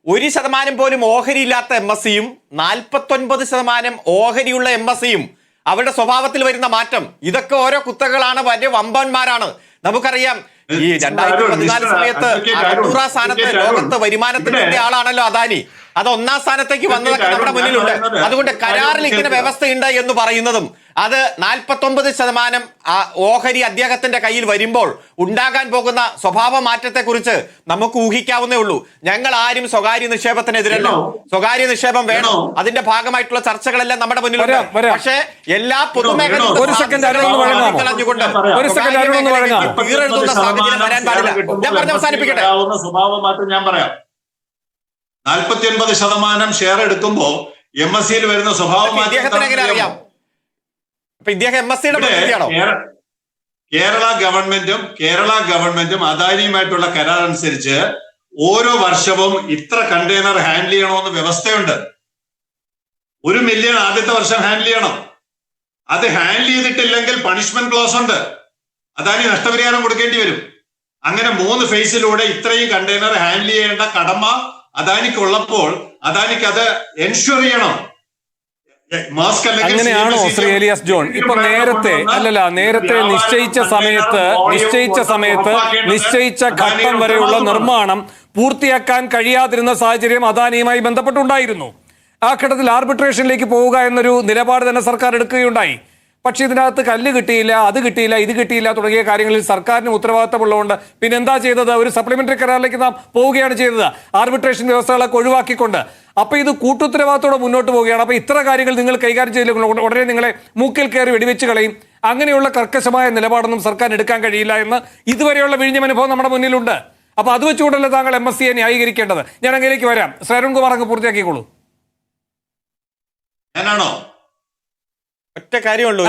Speaker 5: 1% പോലും ഓഹരിയില്ലാത്ത MSCയും 49% ഓഹരിയുള്ള MSCയും അവരുടെ സ്വഭാവത്തിൽ വരുന്ന മാറ്റം, ഇതൊക്കെ ഓരോ കുത്തകളാണ്, വലിയ വമ്പന്മാരാണ്. നമുക്കറിയാം ഈ 2014 സമയത്ത് 600 സ്ഥാനത്ത് ലോകത്ത് വരുമാനത്തിന്റെ ആളാണല്ലോ അദാനി. അത് 1ാം സ്ഥാനത്തേക്ക് വന്നതൊക്കെ നമ്മുടെ മുന്നിലുണ്ട്. അതുകൊണ്ട് കരാറിൽ ഇങ്ങനെ വ്യവസ്ഥയുണ്ട് എന്ന് പറയുന്നതും അത് 49% ഓഹരി അദ്ദേഹത്തിന്റെ കയ്യിൽ വരുമ്പോൾ ഉണ്ടാകാൻ പോകുന്ന സ്വഭാവ മാറ്റത്തെ കുറിച്ച് നമുക്ക് ഊഹിക്കാവുന്നേ ഉള്ളൂ. ഞങ്ങൾ ആരും സ്വകാര്യ നിക്ഷേപത്തിനെതിരല്ല. സ്വകാര്യ നിക്ഷേപം വേണം, അതിന്റെ ഭാഗമായിട്ടുള്ള ചർച്ചകളെല്ലാം നമ്മുടെ മുന്നിലുണ്ട്. പക്ഷേ എല്ലാ പൊതുമേഖലയും വരാൻ പാടില്ല. ഞാൻ പറഞ്ഞ് അവസാനിപ്പിക്കട്ടെ.
Speaker 8: സ്വഭാവ മാറ്റം ഞാൻ പറയാം. 49% ഷെയർ എടുക്കുമ്പോ MSCയിൽ വരുന്ന സ്വഭാവ മാറ്റം
Speaker 5: അറിയാം.
Speaker 8: കേരള ഗവൺമെന്റും അദാനിയുമായിട്ടുള്ള കരാർ അനുസരിച്ച് ഓരോ വർഷവും ഇത്ര കണ്ടെയ്നർ ഹാൻഡിൽ ചെയ്യണമെന്ന് വ്യവസ്ഥയുണ്ട്. 1 മില്യൺ ആദ്യത്തെ വർഷം ഹാൻഡിൽ ചെയ്യണം. അത് ഹാൻഡിൽ ചെയ്തിട്ടില്ലെങ്കിൽ പണിഷ്മെന്റ് ക്ലോസ് ഉണ്ട്. അദാനി നഷ്ടപരിഹാരം കൊടുക്കേണ്ടി വരും. അങ്ങനെ 3 ഫേസിലൂടെ ഇത്രയും കണ്ടെയ്നർ ഹാൻഡിൽ ചെയ്യേണ്ട കടമ അദാനിക്ക് ഉള്ളപ്പോൾ അദാനിക്ക് അത് എൻഷുർ ചെയ്യണം.
Speaker 1: അങ്ങനെയാണോ ശ്രീ എലിയാസ് ജോൺ? ഇപ്പൊ നേരത്തെ നിശ്ചയിച്ച ഘട്ടം വരെയുള്ള നിർമ്മാണം പൂർത്തിയാക്കാൻ കഴിയാതിരുന്ന സാഹചര്യം അദാനിയുമായി ബന്ധപ്പെട്ടുണ്ടായിരുന്നു. ആ ഘട്ടത്തിൽ ആർബിട്രേഷനിലേക്ക് പോവുക എന്നൊരു നിലപാട് തന്നെ സർക്കാർ എടുക്കുകയുണ്ടായി. പക്ഷേ ഇതിനകത്ത് കല്ല് കിട്ടിയില്ല, അത് കിട്ടിയില്ല, ഇത് കിട്ടിയില്ല തുടങ്ങിയ കാര്യങ്ങളിൽ സർക്കാരിന് ഉത്തരവാദിത്തമുള്ളതുകൊണ്ട് പിന്നെ എന്താ ചെയ്തത്? ഒരു സപ്ലിമെന്ററി കരാറിലേക്ക് നാം പോവുകയാണ് ചെയ്തത്, ആർബിട്രേഷൻ വ്യവസ്ഥകളൊക്കെ ഒഴിവാക്കിക്കൊണ്ട്. അപ്പൊ ഇത് കൂട്ടുത്തരവാദിത്തോടെ മുന്നോട്ട് പോവുകയാണ്. അപ്പൊ ഇത്ര കാര്യങ്ങൾ നിങ്ങൾ കൈകാര്യം ചെയ്തില്ല, ഉടനെ നിങ്ങളെ മൂക്കിൽ കയറി വെടിവെച്ച് കളയും. അങ്ങനെയുള്ള കർക്കശമായ നിലപാടൊന്നും സർക്കാർ എടുക്കാൻ കഴിയില്ല എന്ന് ഇതുവരെയുള്ള വിഴിഞ്ഞം അനുഭവം നമ്മുടെ മുന്നിലുണ്ട്. അപ്പൊ അത് വെച്ചുകൊണ്ടല്ലേ താങ്കൾ MSCയെ ന്യായീകരിക്കേണ്ടത്? ഞാൻ അങ്ങനെയൊക്കെ വരാം. ശ്രീ അരുൺകുമാർ അങ്ങ് പൂർത്തിയാക്കിക്കോളൂ.
Speaker 8: ഞാനാണോ?
Speaker 5: ഒറ്റ കാര്യമുള്ളൂ,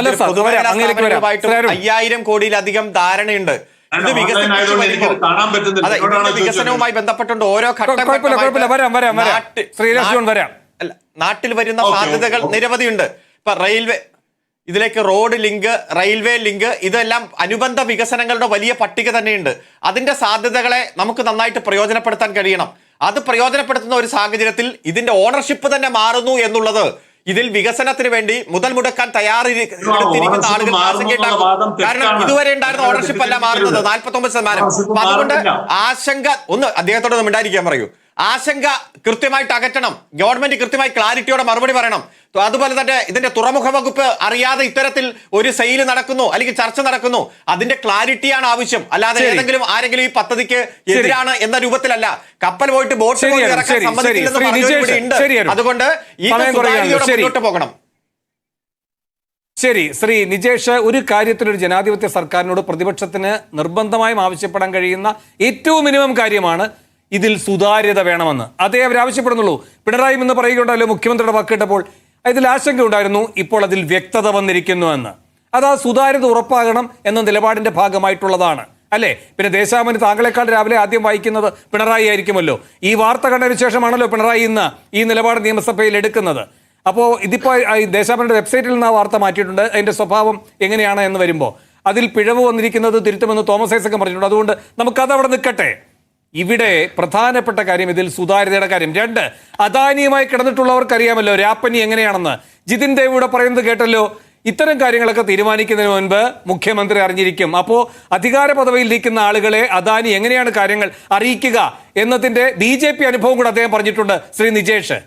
Speaker 5: 5000 കോടിയിലധികം ധാരണയുണ്ട്. ഇത് വികസനവുമായി ബന്ധപ്പെട്ടുണ്ട്. ഓരോ നാട്ടിൽ വരുന്ന സാധ്യതകൾ നിരവധിയുണ്ട്. ഇപ്പൊ ഇതിലേക്ക് റോഡ് ലിങ്ക്, റെയിൽവേ ലിങ്ക്, ഇതെല്ലാം അനുബന്ധ വികസനങ്ങളുടെ വലിയ പട്ടിക തന്നെയുണ്ട്. അതിന്റെ സാധ്യതകളെ നമുക്ക് നന്നായിട്ട് പ്രയോജനപ്പെടുത്താൻ കഴിയണം. അത് പ്രയോജനപ്പെടുത്തുന്ന ഒരു സാഹചര്യത്തിൽ ഇതിന്റെ ഓണർഷിപ്പ് തന്നെ മാറുന്നു എന്നുള്ളത് ഇതിൽ വികസനത്തിന് വേണ്ടി മുതൽ മുടക്കാൻ തയ്യാറെടുത്തിരിക്കുന്ന ആളുകൾ ആശങ്കയുണ്ടാകും. കാരണം ഇതുവരെ ഉണ്ടായിരുന്ന ഓണർഷിപ്പ് അല്ല മാറുന്നത്, 49%. അതുകൊണ്ട് ആശങ്ക ഒന്ന് അദ്ദേഹത്തോട് ഉണ്ടായിരിക്കാൻ പറയൂ. ആശങ്ക കൃത്യമായിട്ട് അകറ്റണം. ഗവൺമെന്റ് കൃത്യമായി ക്ലാരിറ്റിയോടെ മറുപടി പറയണം. അതുപോലെ തന്നെ ഇതിന്റെ തുറമുഖ വകുപ്പ് അറിയാതെ ഇത്തരത്തിൽ ഒരു സെയിൽ നടക്കുന്നു അല്ലെങ്കിൽ ചർച്ച നടക്കുന്നു, അതിന്റെ ക്ലാരിറ്റിയാണ് ആവശ്യം. അല്ലാതെ ആരെങ്കിലും ഈ പദ്ധതിക്ക് എതിരാണ് എന്ന രൂപത്തിലല്ല. കപ്പൽ പോയിട്ട് ബോട്ട് ഇറക്കാൻ സമ്മതിക്കില്ലെന്ന് പറഞ്ഞിട്ടുണ്ട്. അതുകൊണ്ട് ഈ മുന്നോട്ട് പോകണം.
Speaker 1: ശരി ശ്രീ നിജേഷ്, ഒരു കാര്യത്തിൽ ഒരു ജനാധിപത്യ സർക്കാരിനോട് പ്രതിപക്ഷത്തിന് നിർബന്ധമായും ആവശ്യപ്പെടാൻ കഴിയുന്ന ഏറ്റവും മിനിമം കാര്യമാണ് ഇതിൽ സുതാര്യത വേണമെന്ന്. അതേ അവർ ആവശ്യപ്പെടുന്നുള്ളൂ. പിണറായി എന്ന് പറയുകയുണ്ടല്ലോ മുഖ്യമന്ത്രിയുടെ വാക്കിട്ടപ്പോൾ ഇതിൽ ആശങ്ക ഉണ്ടായിരുന്നു, ഇപ്പോൾ അതിൽ വ്യക്തത വന്നിരിക്കുന്നു എന്ന്. അത് ആ സുതാര്യത ഉറപ്പാകണം എന്ന നിലപാടിന്റെ ഭാഗമായിട്ടുള്ളതാണ് അല്ലേ? പിന്നെ ദേശാഭിമാനി താങ്കളെക്കാൾ രാവിലെ ആദ്യം വായിക്കുന്നത് പിണറായി ആയിരിക്കുമല്ലോ. ഈ വാർത്ത കണ്ടതിന് ശേഷമാണല്ലോ പിണറായി ഇന്ന് ഈ നിലപാട് നിയമസഭയിൽ എടുക്കുന്നത്. അപ്പോൾ ഇതിപ്പോൾ ദേശാഭിമാനിയുടെ വെബ്സൈറ്റിൽ നിന്ന് ആ വാർത്ത മാറ്റിയിട്ടുണ്ട്. അതിന്റെ സ്വഭാവം എങ്ങനെയാണ് എന്ന് വരുമ്പോൾ അതിൽ പിഴവ് വന്നിരിക്കുന്നത് തിരുത്തുമെന്ന് തോമസ് ഐസക് പറഞ്ഞിട്ടുണ്ട്. അതുകൊണ്ട് നമുക്കത് അവിടെ നിൽക്കട്ടെ. ഇവിടെ പ്രധാനപ്പെട്ട കാര്യം ഇതിൽ സുതാര്യതയുടെ കാര്യം. 2, അദാനിയുമായി കിടന്നിട്ടുള്ളവർക്ക് അറിയാമല്ലോ രാപ്പനി എങ്ങനെയാണെന്ന്. ജിതിൻ ദേവ് ഇവിടെ പറയുന്നത് കേട്ടല്ലോ. ഇത്തരം കാര്യങ്ങളൊക്കെ തീരുമാനിക്കുന്നതിന് മുൻപ് മുഖ്യമന്ത്രി അറിഞ്ഞിരിക്കും. അപ്പോൾ അധികാര പദവിയിൽ ഇരിക്കുന്ന ആളുകളെ അദാനി എങ്ങനെയാണ് കാര്യങ്ങൾ അറിയിക്കുക എന്നതിന്റെ BJP അനുഭവം കൂടെ അദ്ദേഹം പറഞ്ഞിട്ടുണ്ട്. ശ്രീ നിജേഷ്,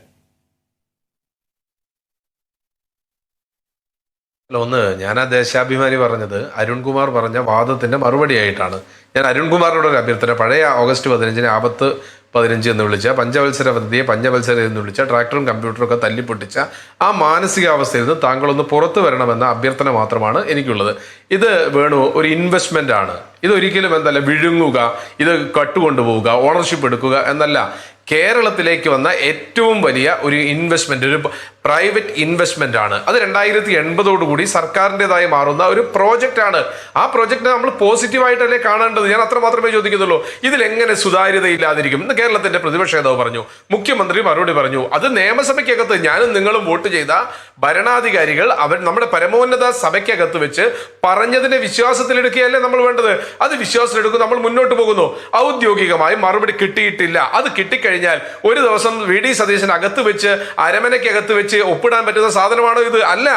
Speaker 6: ഒന്ന് ഞാൻ ആ ദേശാഭിമാനി പറഞ്ഞത് അരുൺകുമാർ പറഞ്ഞ വാദത്തിന്റെ മറുപടി ആയിട്ടാണ്. ഞാൻ അരുൺകുമാറിനോട് ഒരു അഭ്യർത്ഥന, പഴയ ഓഗസ്റ്റ് 15 ആപത്ത് 15 എന്ന് വിളിച്ച പഞ്ചവത്സര പദ്ധതിയെ പഞ്ചവത്സര എന്ന് വിളിച്ച ട്രാക്ടറും കമ്പ്യൂട്ടറും ഒക്കെ തല്ലിപ്പൊട്ടിച്ച ആ മാനസികാവസ്ഥയിൽ നിന്ന് താങ്കളൊന്ന് പുറത്തു വരണമെന്ന അഭ്യർത്ഥന മാത്രമാണ് എനിക്കുള്ളത്. ഇത് വേണു ഒരു ഇൻവെസ്റ്റ്മെന്റ് ആണ്. ഇതൊരിക്കലും എന്തല്ല വിഴുങ്ങുക, ഇത് കട്ടുകൊണ്ടുപോവുക, ഓണർഷിപ്പ് എടുക്കുക എന്നല്ല. കേരളത്തിലേക്ക് വന്ന ഏറ്റവും വലിയ ഒരു ഇൻവെസ്റ്റ്മെന്റ്, ഒരു പ്രൈവറ്റ് ഇൻവെസ്റ്റ്മെന്റ് ആണ്. അത് 2080 സർക്കാരിൻ്റെതായി മാറുന്ന ഒരു പ്രോജക്റ്റ് ആണ്. ആ പ്രോജക്റ്റിനെ നമ്മൾ പോസിറ്റീവായിട്ടല്ലേ കാണേണ്ടത്. ഞാൻ അത്ര മാത്രമേ ചോദിക്കുന്നുള്ളൂ. ഇതിലെങ്ങനെ സുതാര്യത ഇല്ലാതിരിക്കും? ഇന്ന് കേരളത്തിന്റെ പ്രതിപക്ഷ നേതാവ് പറഞ്ഞു, മുഖ്യമന്ത്രി മറുപടി പറഞ്ഞു. അത് നിയമസഭയ്ക്കകത്ത് ഞാനും നിങ്ങളും വോട്ട് ചെയ്ത ഭരണാധികാരികൾ നമ്മുടെ പരമോന്നത സഭയ്ക്കകത്ത് വെച്ച് പറഞ്ഞതിനെ വിശ്വാസത്തിലെടുക്കുകയല്ലേ നമ്മൾ വേണ്ടത്. അത് വിശ്വാസത്തിലെടുക്കും, നമ്മൾ മുന്നോട്ട് പോകുന്നു. ഔദ്യോഗികമായി മറുപടി കിട്ടിയിട്ടില്ല. അത് കിട്ടിക്കഴിഞ്ഞാൽ ഒരു ദിവസം VD സതീശൻ അകത്ത് വെച്ച് അരമനയ്ക്കകത്ത് വെച്ച് ഒപ്പിടാൻ പറ്റുന്ന സാധനമാണോ ഇത്? അല്ല.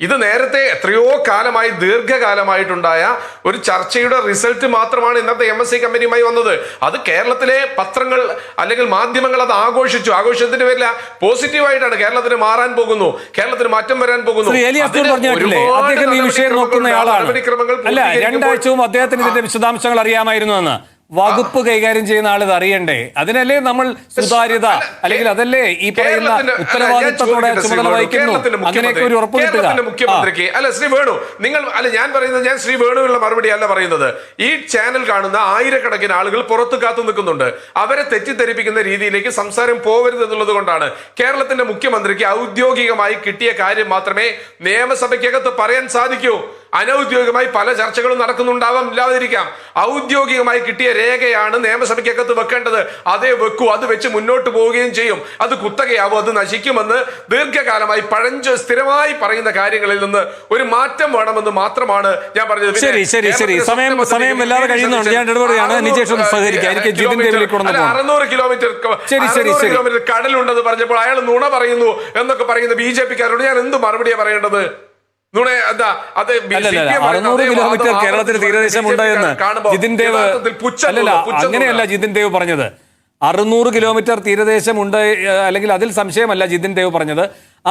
Speaker 6: ഇത് നേരത്തെ എത്രയോ കാലമായി ദീർഘകാലമായിട്ടുണ്ടായ ഒരു ചർച്ചയുടെ റിസൾട്ട് മാത്രമാണ് ഇന്നത്തെ MSC കമ്പനിയുമായി വന്നത്. അത് കേരളത്തിലെ പത്രങ്ങൾ അല്ലെങ്കിൽ മാധ്യമങ്ങൾ അത് ആഘോഷിച്ചു. ആഘോഷത്തിന്റെ പേരില പോസിറ്റീവായിട്ടാണ് കേരളത്തിന് മാറാൻ പോകുന്നു, കേരളത്തിന് മാറ്റം വരാൻ പോകുന്നു.
Speaker 1: അദ്ദേഹം ഈ വിഷയം നോക്കുന്നയാളാണ്. അല്ല, 2 ആഴ്ചവും അദ്ദേഹത്തിന് ഇതിന്റെ വിശദാംശങ്ങൾ അറിയാമായിരുന്നു എന്ന് വകുപ്പ് കൈകാര്യം ചെയ്യുന്ന ആൾ ഇത് അറിയണ്ടേ? അതിനല്ലേ നമ്മൾ സുതാര്യത, അല്ലെങ്കിൽ അതല്ലേ ഈ പറയുന്ന ഉത്തരവാദിത്തത്തോടെ ചുമതല വഹിക്കുന്നു, അങ്ങനെയൊക്കെ ഒരു ഉറപ്പ് കിട്ടുക.
Speaker 6: മുഖ്യമന്ത്രിക്ക് അല്ല ശ്രീ വേണു, ഞാൻ പറയുന്നത്, ഞാൻ ശ്രീ വേണുവിനുള്ള മറുപടി അല്ല പറയുന്നത്. ഈ ചാനൽ കാണുന്ന ആയിരക്കണക്കിന് ആളുകൾ പുറത്തു കാത്തു നിൽക്കുന്നുണ്ട്. അവരെ തെറ്റിദ്ധരിപ്പിക്കുന്ന രീതിയിലേക്ക് സംസാരം പോവരുത് എന്നുള്ളത് കൊണ്ടാണ്. കേരളത്തിന്റെ മുഖ്യമന്ത്രിക്ക് ഔദ്യോഗികമായി കിട്ടിയ കാര്യം മാത്രമേ നിയമസഭയ്ക്കകത്ത് പറയാൻ സാധിക്കൂ. അനൗദ്യോഗികമായി പല ചർച്ചകളും നടക്കുന്നുണ്ടാവാം, ഇല്ലാതിരിക്കാം. ഔദ്യോഗികമായി കിട്ടിയ രേഖയാണ് നിയമസഭയ്ക്കകത്ത് വെക്കേണ്ടത്. അതേ വെക്കൂ. അത് വെച്ച് മുന്നോട്ട് പോവുകയും ചെയ്യും. അത് കുത്തകയാവും, അത് നശിക്കുമെന്ന് ദീർഘകാലമായി സ്ഥിരമായി പറയുന്ന കാര്യങ്ങളിൽ നിന്ന് ഒരു മാറ്റം വേണമെന്ന് മാത്രമാണ് ഞാൻ പറഞ്ഞത്.
Speaker 1: ശരി. സമയം വല്ലാതെ കഴിയുന്നുണ്ട്. ഞാൻ ഇടപെടുകയാണ്. നിജേഷ് ഒന്ന് സഹകരിക്കാം. എനിക്ക് ജിതിൻ ദേവിലേക്ക്
Speaker 6: 600 കിലോമീറ്റർ കടലുണ്ടെന്ന് പറഞ്ഞപ്പോൾ അയാൾ നുണ പറയുന്നു എന്നൊക്കെ പറയുന്ന BJP-ക്കാരോട് ഞാൻ എന്ത് മറുപടിയാണ് പറയേണ്ടത്?
Speaker 1: 600 കിലോമീറ്റർ കേരളത്തിന് തീരദേശമുണ്ട് എന്ന് ജിതിൻ ദേവ് അങ്ങനെയല്ല ജിതിൻ ദേവ് പറഞ്ഞത്. 600 കിലോമീറ്റർ തീരദേശമുണ്ട്, അല്ലെങ്കിൽ അതിൽ സംശയമല്ല ജിതിൻ ദേവ് പറഞ്ഞത്.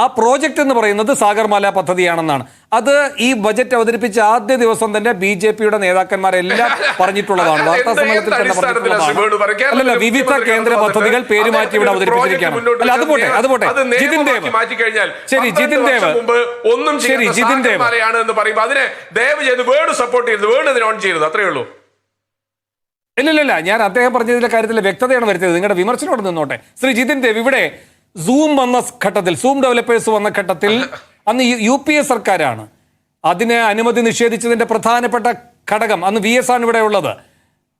Speaker 1: ആ പ്രോജക്റ്റ് എന്ന് പറയുന്നത് സാഗർമാല പദ്ധതിയാണെന്നാണ്. അത് ഈ ബജറ്റ് അവതരിപ്പിച്ച ആദ്യ ദിവസം തന്നെ BJP-യുടെ നേതാക്കന്മാരെല്ലാം പറഞ്ഞിട്ടുള്ളതാണ്. വാർത്താ സമ്മേളനത്തിൽ തന്നെ പറഞ്ഞിട്ടുള്ളതാണ്. അല്ലല്ല, വിവിധ കേന്ദ്ര പദ്ധതികൾ പേരുമാറ്റി ഇവിടെ അവതരിപ്പിച്ചിരിക്കുകയാണ്. അല്ല, അതുപോട്ടെ ജിതിൻ ദേവ്. ശരി ജിതിൻ ദേവ്
Speaker 6: എന്ന് പറയുമ്പോൾ അതിനെ ദയവ് ചെയ്ത് വേർഡ് സപ്പോർട്ട് ചെയ്ത് വേർഡ് ഇതിനെ ഓൺ ചെയ്തത് അത്രയേ ഉള്ളൂ.
Speaker 1: ഇല്ല, ഞാൻ അദ്ദേഹം പറഞ്ഞതിന്റെ കാര്യത്തിൽ വ്യക്തതയാണ് വരുത്തിയത്. നിങ്ങളുടെ വിമർശനം അവിടെ നിന്നോട്ടെ. ശ്രീ ജിതിൻ ദേവ്, ഇവിടെ സൂം വന്ന ഘട്ടത്തിൽ, സൂം ഡെവലപ്പേഴ്സ് വന്ന ഘട്ടത്തിൽ അന്ന് UPA സർക്കാരാണ് അതിന് അനുമതി നിഷേധിച്ചതിന്റെ പ്രധാനപ്പെട്ട ഘടകം. അന്ന് VS ആണ് ഇവിടെ ഉള്ളത്.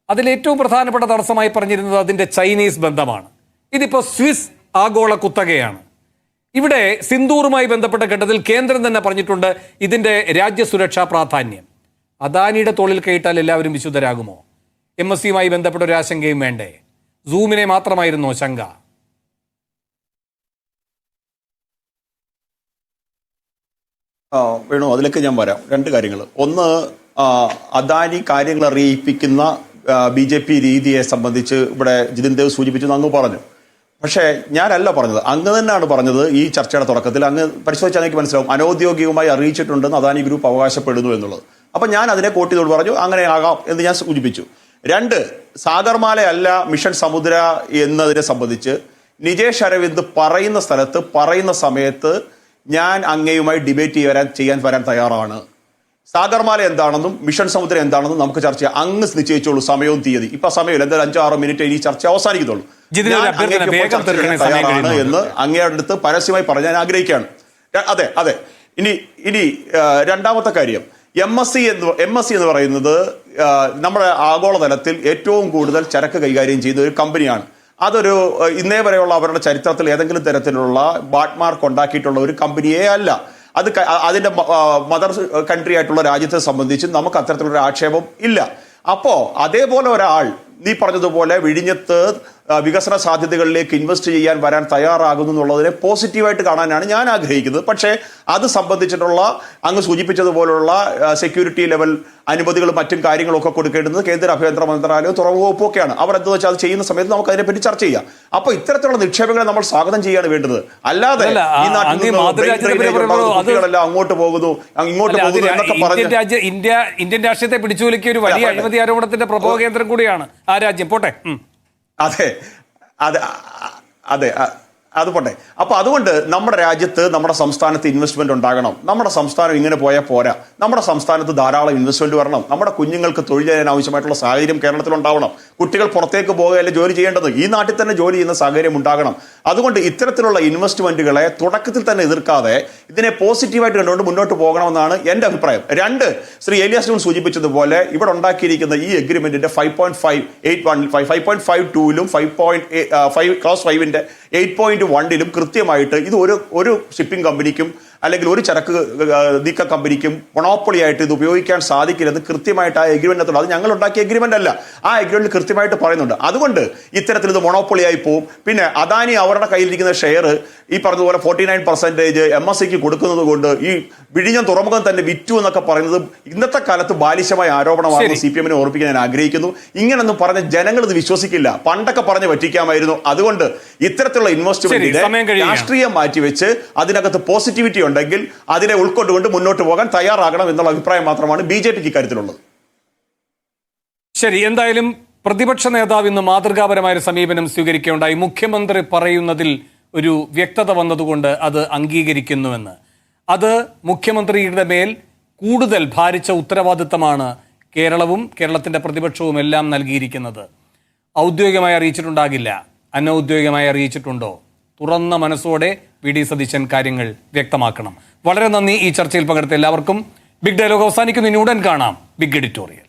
Speaker 1: അതിൽ ഏറ്റവും പ്രധാനപ്പെട്ട തടസ്സമായി പറഞ്ഞിരുന്നത് അതിന്റെ ചൈനീസ് ബന്ധമാണ്. ഇതിപ്പോൾ സ്വിസ് ആഗോള കുത്തകയാണ്. ഇവിടെ സിന്ദൂറുമായി ബന്ധപ്പെട്ട ഘട്ടത്തിൽ കേന്ദ്രം തന്നെ പറഞ്ഞിട്ടുണ്ട് ഇതിന്റെ രാജ്യസുരക്ഷാ പ്രാധാന്യം. അദാനിയുടെ തോളിൽ കയറ്റാൽ എല്ലാവരും വിശുദ്ധരാകുമോ? MSCയുമായി ബന്ധപ്പെട്ട ഒരു ആശങ്കയും വേണ്ടേ? സൂമിനെ മാത്രമായിരുന്നോ ശങ്ക?
Speaker 7: വേണു, അതിലേക്ക് ഞാൻ വരാം. രണ്ട് കാര്യങ്ങൾ. ഒന്ന്, അദാനി കാര്യങ്ങൾ അറിയിപ്പിക്കുന്ന BJP രീതിയെ സംബന്ധിച്ച് ഇവിടെ ജിതിൻ ദേവ് സൂചിപ്പിച്ചു, അങ്ങ് പറഞ്ഞു. പക്ഷേ ഞാനല്ല പറഞ്ഞത്, അങ്ങ് തന്നെയാണ് പറഞ്ഞത്. ഈ ചർച്ചയുടെ തുടക്കത്തിൽ അങ്ങ് പരിശോധിച്ചാൽ എനിക്ക് മനസ്സിലാവും അനൗദ്യോഗികമായി അറിയിച്ചിട്ടുണ്ടെന്ന് അദാനി ഗ്രൂപ്പ് അവകാശപ്പെടുന്നു എന്നുള്ളത്. അപ്പം ഞാൻ അതിനെ കോട്ട് ചെയ്തോട് പറഞ്ഞു അങ്ങനെ ആകാം എന്ന് ഞാൻ സൂചിപ്പിച്ചു. രണ്ട്, സാഗർമാലയല്ല മിഷൻ സമുദ്ര എന്നതിനെ സംബന്ധിച്ച് നിജേഷ് അരവിന്ദ് പറയുന്ന സ്ഥലത്ത് പറയുന്ന സമയത്ത് ഞാൻ അങ്ങയുമായി ഡിബേറ്റ് ചെയ്യാൻ വരാൻ തയ്യാറാണ്. സാഗർമാല എന്താണെന്നും മിഷൻ സമുദ്രം എന്താണെന്നും നമുക്ക് ചർച്ച ചെയ്യാം. അങ്ങ് നിശ്ചയിച്ചോളൂ സമയവും തീയതി. ഇപ്പൊ സമയമില്ല, എന്തായാലും 5-6 മിനിറ്റ് ഈ ചർച്ച അവസാനിക്കത്തുള്ളൂ. തയ്യാറാണ് എന്ന് അങ്ങയുടെ അടുത്ത് പരസ്യമായി പറഞ്ഞ് ഞാൻ ആഗ്രഹിക്കുകയാണ്. അതെ. ഇനി രണ്ടാമത്തെ കാര്യം, MSC എന്ന് പറയുന്നത് നമ്മുടെ ആഗോളതലത്തിൽ ഏറ്റവും കൂടുതൽ ചരക്ക് കൈകാര്യം ചെയ്യുന്ന ഒരു കമ്പനിയാണ്. അതൊരു ഇന്നേ വരെയുള്ള അവരുടെ ചരിത്രത്തിൽ ഏതെങ്കിലും തരത്തിലുള്ള ബാഡ്മാർക്ക് ഉണ്ടാക്കിയിട്ടുള്ള ഒരു കമ്പനിയേ അല്ല. അതിന്റെ മദർ കൺട്രി ആയിട്ടുള്ള രാജ്യത്തെ സംബന്ധിച്ച് നമുക്ക് അത്തരത്തിലുള്ള ആക്ഷേപം ഇല്ല. അപ്പോ അതേപോലെ ഒരാൾ നീ പറഞ്ഞതുപോലെ വിഴിഞ്ഞത്ത് വികസന സാധ്യതകളിലേക്ക് ഇൻവെസ്റ്റ് ചെയ്യാൻ വരാൻ തയ്യാറാകുന്നു എന്നുള്ളതിനെ പോസിറ്റീവായിട്ട് കാണാനാണ് ഞാൻ ആഗ്രഹിക്കുന്നത്. പക്ഷേ അത് സംബന്ധിച്ചിട്ടുള്ള അങ്ങ് സൂചിപ്പിച്ചതുപോലുള്ള സെക്യൂരിറ്റി ലെവൽ അനുമതികളും മറ്റും കാര്യങ്ങളൊക്കെ കൊടുക്കേണ്ടുന്നത് കേന്ദ്ര ആഭ്യന്തര മന്ത്രാലയവും തുറമുഖ വകുപ്പും ഒക്കെയാണ്. അവർ എന്താ വെച്ചാൽ അത് ചെയ്യുന്ന സമയത്ത് നമുക്ക് അതിനെപ്പറ്റി ചർച്ച ചെയ്യാം. അപ്പൊ ഇത്തരത്തിലുള്ള നിക്ഷേപങ്ങളെ നമ്മൾ സ്വാഗതം ചെയ്യാണ് വേണ്ടത്. അല്ലാതെ ഈ നാട്ടിൽ കുട്ടികളെല്ലാം അങ്ങോട്ട് പോകുന്നു ഇങ്ങോട്ട് പോകുന്നു എന്നൊക്കെ പറഞ്ഞ്
Speaker 1: ഇന്ത്യൻ രാഷ്ട്രീയത്തെ പിടിച്ചുലക്കിയ ഒരു വലിയ അഴിമതി ആരോപണത്തിന്റെ പ്രഭവ കേന്ദ്രം കൂടിയാണ് ആ രാജ്യം. പോട്ടെ.
Speaker 7: അതെ അത് പോട്ടെ. അപ്പൊ അതുകൊണ്ട് നമ്മുടെ രാജ്യത്ത് നമ്മുടെ സംസ്ഥാനത്ത് ഇൻവെസ്റ്റ്മെന്റ് ഉണ്ടാകണം. നമ്മുടെ സംസ്ഥാനം ഇങ്ങനെ പോയാൽ പോരാ. നമ്മുടെ സംസ്ഥാനത്ത് ധാരാളം ഇൻവെസ്റ്റ്മെന്റ് വരണം. നമ്മുടെ കുഞ്ഞുങ്ങൾക്ക് തൊഴിൽ ചെയ്യാൻ ആവശ്യമായിട്ടുള്ള സാഹചര്യം കേരളത്തിൽ ഉണ്ടാവണം. കുട്ടികൾ പുറത്തേക്ക് പോകുകയല്ല ജോലി ചെയ്യേണ്ടത്, ഈ നാട്ടിൽ തന്നെ ജോലി ചെയ്യുന്ന സാഹചര്യം ഉണ്ടാകണം. അതുകൊണ്ട് ഇത്തരത്തിലുള്ള ഇൻവെസ്റ്റ്മെന്റുകളെ തുടക്കത്തിൽ തന്നെ എതിർക്കാതെ ഇതിനെ പോസിറ്റീവായിട്ട് കണ്ടുകൊണ്ട് മുന്നോട്ട് പോകണമെന്നാണ് എന്റെ അഭിപ്രായം. രണ്ട്, ശ്രീ എലിയാസ് ജോൺ സൂചിപ്പിച്ചതുപോലെ ഇവിടെ ഉണ്ടാക്കിയിരിക്കുന്ന ഈ എഗ്രിമെന്റിന്റെ 5.52ലും 5.5 ക്ലോസ് 5ന്റെ 8.1ലും കൃത്യമായിട്ട് ഇത് ഒരു ഷിപ്പിംഗ് കമ്പനിക്കും അല്ലെങ്കിൽ ഒരു ചരക്ക് നീക്ക കമ്പനിക്കും മൊണോപ്പൊളി ആയിട്ട് ഇത് ഉപയോഗിക്കാൻ സാധിക്കില്ലെന്ന് കൃത്യമായിട്ട് ആ എഗ്രിമെന്റിനകത്തുള്ള, അത് ഞങ്ങൾ ഉണ്ടാക്കിയ എഗ്രിമെന്റ് അല്ല, ആ എഗ്രിമെന്റിൽ കൃത്യമായിട്ട് പറയുന്നുണ്ട്. അതുകൊണ്ട് ഇത്തരത്തിൽ ഇത് മൊണോപ്പൊളി ആയി പോവും. പിന്നെ അദാനി അവരുടെ കയ്യിലിരിക്കുന്ന ഷെയർ ഈ പറഞ്ഞതുപോലെ 49% MSCക്ക് കൊടുക്കുന്നത് കൊണ്ട് ഈ വിഴിഞ്ഞം തുറമുഖം തന്നെ വിറ്റു എന്നൊക്കെ പറയുന്നത് ഇന്നത്തെ കാലത്ത് ബാലിശമായ ആരോപണമാണ്. CPM-നെ ഓർപ്പിക്കാൻ ഞാൻ ആഗ്രഹിക്കുന്നു. ഇങ്ങനൊന്നും പറഞ്ഞ ജനങ്ങൾ ഇത് വിശ്വസിക്കില്ല. പണ്ടൊക്കെ പറഞ്ഞ് പറ്റിക്കാമായിരുന്നു. അതുകൊണ്ട് ഇത്തരത്തിലുള്ള ഇൻവെസ്റ്റ്മെന്റിനെ രാഷ്ട്രീയം മാറ്റിവെച്ച് അതിനകത്ത് പോസിറ്റിവിറ്റി ഉണ്ടെങ്കിൽ അതിനെ ഉൾക്കൊണ്ടുകൊണ്ട് മുന്നോട്ട് പോകാൻ തയ്യാറാകണം എന്നുള്ള അഭിപ്രായം മാത്രമാണ് BJPക്ക് ഇക്കാര്യത്തിലുള്ളത്.
Speaker 1: ശരി, എന്തായാലും പ്രതിപക്ഷ നേതാവ് ഇന്ന് മാതൃകാപരമായ ഒരു സമീപനം സ്വീകരിക്കുകയുണ്ടായി. മുഖ്യമന്ത്രി പറയുന്നതിൽ ഒരു വ്യക്തത വന്നതുകൊണ്ട് അത് അംഗീകരിക്കുന്നുവെന്ന്. അത് മുഖ്യമന്ത്രിയുടെ മേൽ കൂടുതൽ ഭാരിച്ച ഉത്തരവാദിത്തമാണ് കേരളവും കേരളത്തിന്റെ പ്രതിപക്ഷവും എല്ലാം നൽകിയിരിക്കുന്നത്. ഔദ്യോഗികമായി അറിയിച്ചിട്ടുണ്ടാകില്ല, അനൗദ്യോഗികമായി അറിയിച്ചിട്ടുണ്ടോ? തുറന്ന മനസ്സോടെ VD സതീശൻ കാര്യങ്ങൾ വ്യക്തമാക്കണം. വളരെ നന്ദി ഈ ചർച്ചയിൽ പങ്കെടുത്ത എല്ലാവർക്കും. ബിഗ് ഡയലോഗ് അവസാനിക്കുന്നു. ഇനി ഉടൻ കാണാം ബിഗ് എഡിറ്റോറിയൽ.